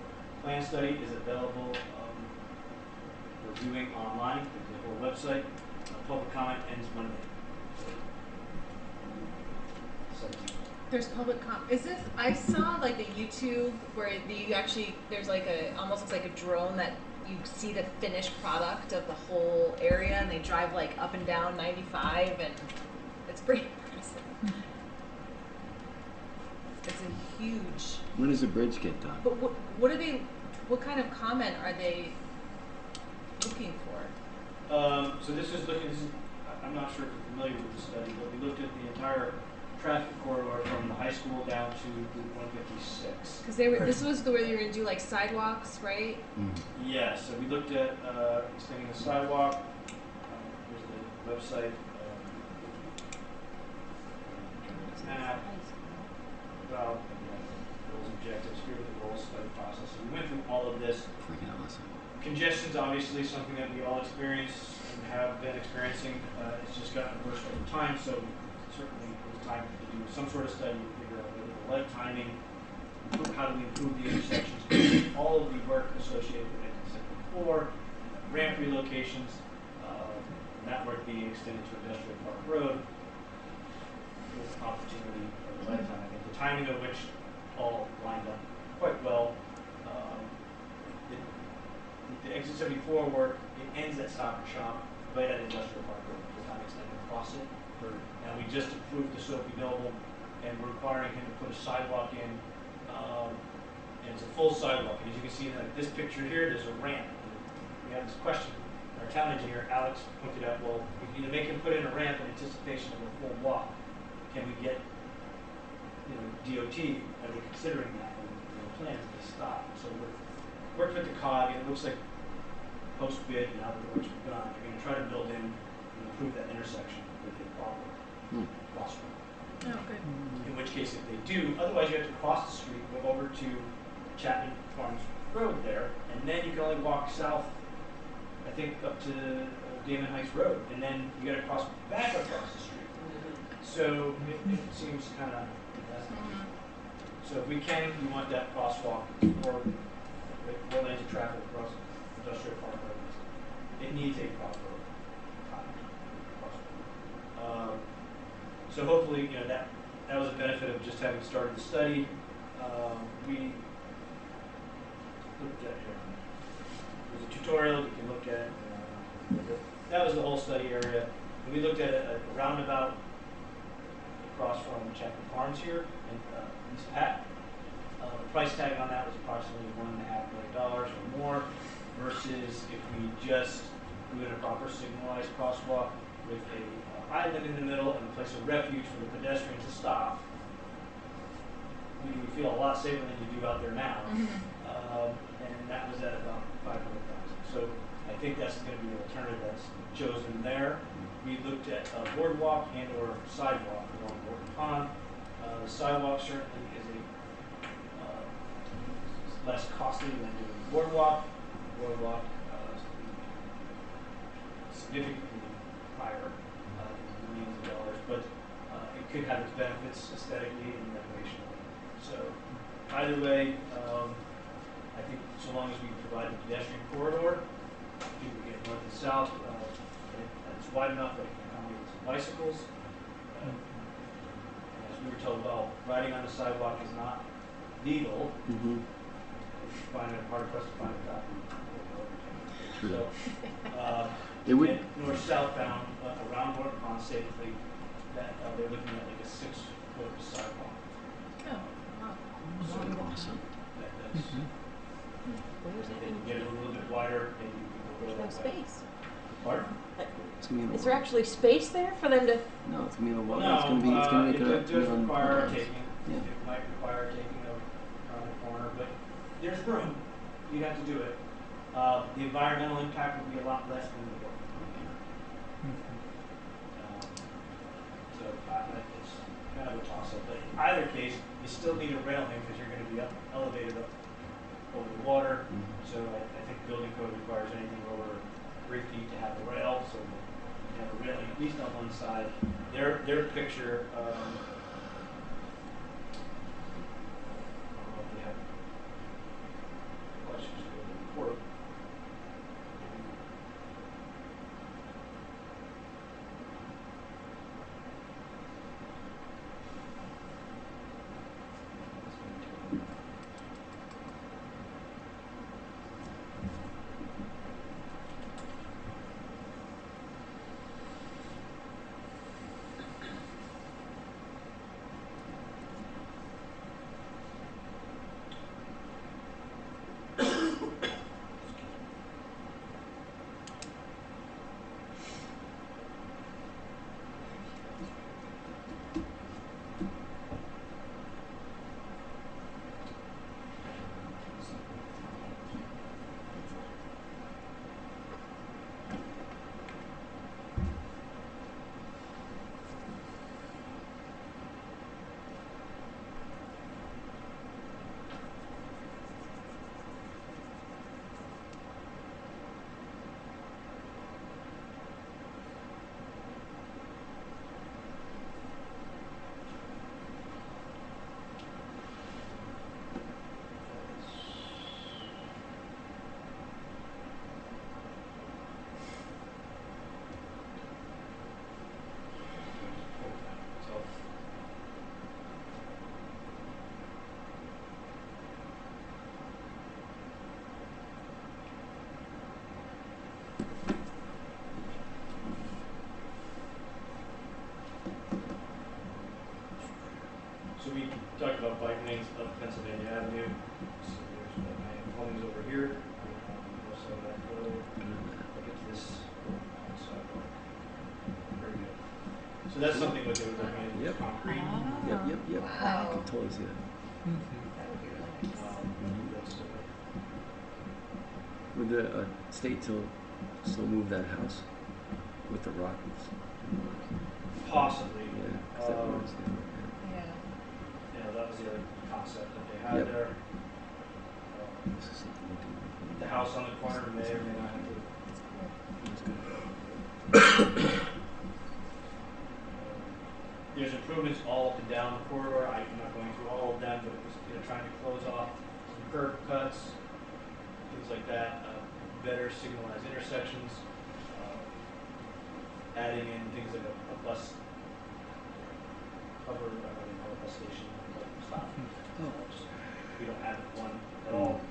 plan study is available for viewing online at the whole website. Public comment ends Monday. There's public is this, I saw like the YouTube where you actually, there's like almost looks like a drone that you see the finished product of the whole area, and they drive like up and down 95, and it's pretty impressive. It's a huge. When does the bridge get done? But what kind of comment are they looking for? So this is looking, I'm not sure if you're familiar with the study, but we looked at the entire traffic corridor from the high school down to Route 156. Because this was where they were going to do like sidewalks, right? Yeah, so we looked at extending the sidewalk. Here's the website. Map. About goals, objectives. Here are the goals, study process. So we went through all of this. Freaking awesome. Congestion's obviously something that we all experience and have been experiencing. It's just gotten worse over time, so certainly it was time to do some sort of study to figure out whether the light timing, how do we improve the intersections, all of the work associated with it, 4 ramp relocations, that work being extended to Industrial Park Road with opportunity of the light time. I think the timing of which all lined up quite well. The exit 74 work, it ends at Stop and Shop right at Industrial Park Road. It's not extending across it. And we just approved the Sophie Noble, and we're requiring him to put a sidewalk in, and it's a full sidewalk. And as you can see in this picture here, there's a ramp. We have this question. Our town engineer, Alex, pointed out, well, we can either make him put in a ramp in anticipation of a full walk. Can we get, DOT, are they considering that in the plans to stop? So we're worked with the COG, and it looks like post-bid, now that the work's been done, they're going to try to build in and improve that intersection with a proper crosswalk. Oh, good. In which case, if they do, otherwise you have to cross the street, go over to Chapman Farms Road there, and then you can only walk south, I think, up to Damon Heights Road, and then you got to cross back across the street. So it seems kind of. So if we can, we want that crosswalk for 4 lanes of traffic across Industrial Park Road. It needs a proper crosswalk. So hopefully, that was a benefit of just having started the study. We looked at here. There's a tutorial you can look at. That was the whole study area. And we looked at a roundabout across from Chapman Farms here in East Pat. The price tag on that was approximately $1.5 million or more, versus if we just do in a proper signalized crosswalk with a island in the middle and a place of refuge for the pedestrian to stop, we would feel a lot safer than you do out there now. And that was at about $500,000. So I think that's going to be the alternative that's chosen there. We looked at a boardwalk and or sidewalk along Morton Pond. The sidewalk certainly is less costly than doing boardwalk. Boardwalk significantly higher, millions of dollars, but it could have its benefits aesthetically and recreationally. So either way, I think so long as we provide the pedestrian corridor, people get north and south, it's wide enough that it can accommodate some bicycles. And as we were told, well, riding on the sidewalk is not legal, Mm-hmm. you find it hard pressed to find a document. True. So, It would- and north southbound around North Pond safely, that they're looking at like a 6-foot sidewalk. Oh, wow. Awesome. That's, Where's they that? can get it a little bit wider, maybe people go No that way. space. Pardon? It's gonna be Is there actually space there for them to? no, it's gonna be a Well, wall. It's gonna be. It's gonna make it a. does require ponds. taking. Yeah. It might require taking around the corner, but there's room. You'd have to do it. The environmental impact would be a lot less than the work. So it's kind of a toss-up. But in either case, you still need a railing because you're going to be elevated up over the water. So I think building code requires anything over 3 feet to have a rail. So you have a railing at least on one side. Their picture. I don't know if they have questions for the report. So we talked about bike lanes up Pennsylvania Avenue. So there's my homes over here. Also that road. Look at this sidewalk. Very good. So that's something what they were looking at. Yep. Concrete. Yep. Wow. I can totally see that. That would be really nice. That's, Would the state still move that house with the rockets? possibly. Yeah, 'cause that works, Yeah. You know, that was the other concept that they had Yep. there. This is something we do. The house on the corner may or may not have to. That's good. There's improvements all up and down the corridor. I'm not going through all of them, but it was, trying to close off some curb cuts, things like that, better signalized intersections, adding in things like a bus cover, a bus station, like stop. We don't have one at all.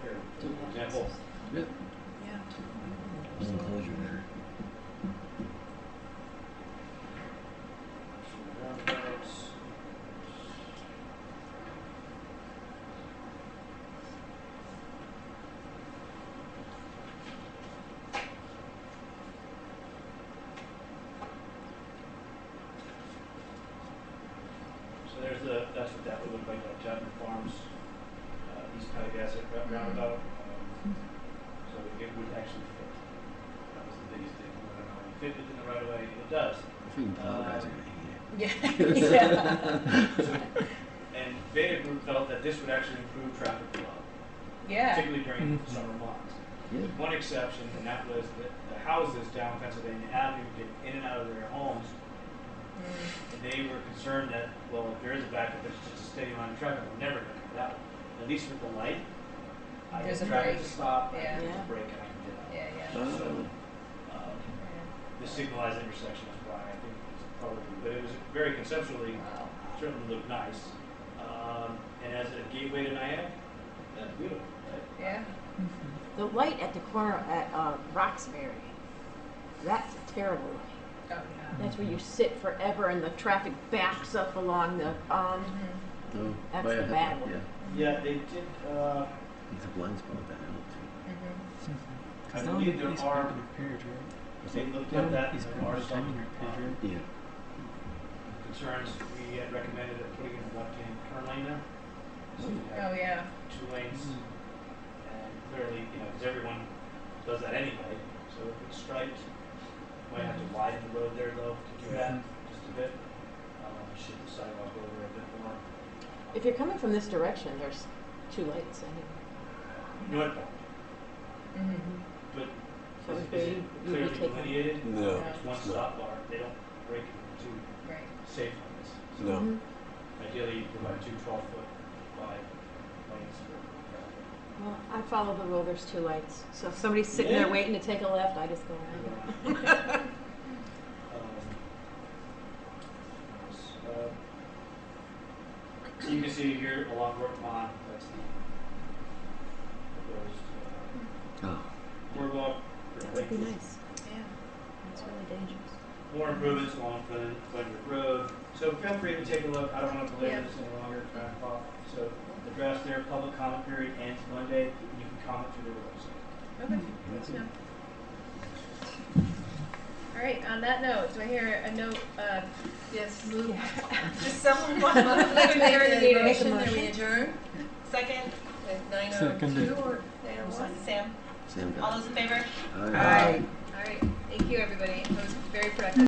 Here, for example, Yep. Yeah. There's an enclosure there. roundabouts. So there's that's what that would look like Chapman Farms, East Patagonia roundabout. So it would actually fit. That was the biggest thing. Whether or not it fit within the right of way, it does. I think plow guys are gonna hate it. Yeah. And Beta Group felt that this would actually improve traffic flow, Yeah. particularly during the summer months. Yeah. With one exception, and that was that the houses down Pennsylvania Avenue get in and out of their homes. And they were concerned that, well, if there is a backup, it's just a steady line of traffic. We're never going to get that one. At least with the light, I There's get a traffic break. to stop, I Yeah. get a break, and I can get out. Yeah. So, the signalized intersection is why I think it's probably, but it was very conceptually, Wow. certainly look nice. And as a gateway to Niagara, that's beautiful, right? Yeah. The light at the corner at Roxbury, that's a terrible light. Oh, yeah. That's where you sit forever and the traffic backs up along the, that's the bad one. Yeah, they did, It's a blind spot that I believe there are, they looked at that, and there are some Yeah. concerns. We had recommended putting in a left-hand turn lane there. So you Oh, have yeah. 2 lanes, and clearly, because everyone does that anyway, so if it's striped, might have to widen the road there though to do that, just a bit. Shift the sidewalk over a bit more. If you're coming from this direction, there's 2 lights anyway. Northbound, but So is if they, it you'd clearly be taking. delineated? No. It's one stop bar, they don't break it into 2 Right. safe lanes. So No. ideally, you provide 2 12-foot wide lanes for traffic. Well, I follow the rule, there's 2 lights. So if somebody's sitting there Yeah. waiting to take a left, I just go around. So you can see here along Brook Pond, that's the proposed boardwalk. That would be nice. Yeah. It's really dangerous. More improvements along Frederick Road. So feel free to take a look. I don't want to belabor this any longer, try and pop. So the draft there, public comment period ends Monday, and you can comment through the website. Okay. Good to know. All right, on that note, do I hear a note, yes, move, does someone want to declare the meeting that we adjourn? Second, at 9:02 or 9:01, Sam? Sam All got those in favor? it. Aye. All right, thank you, everybody. It was very productive.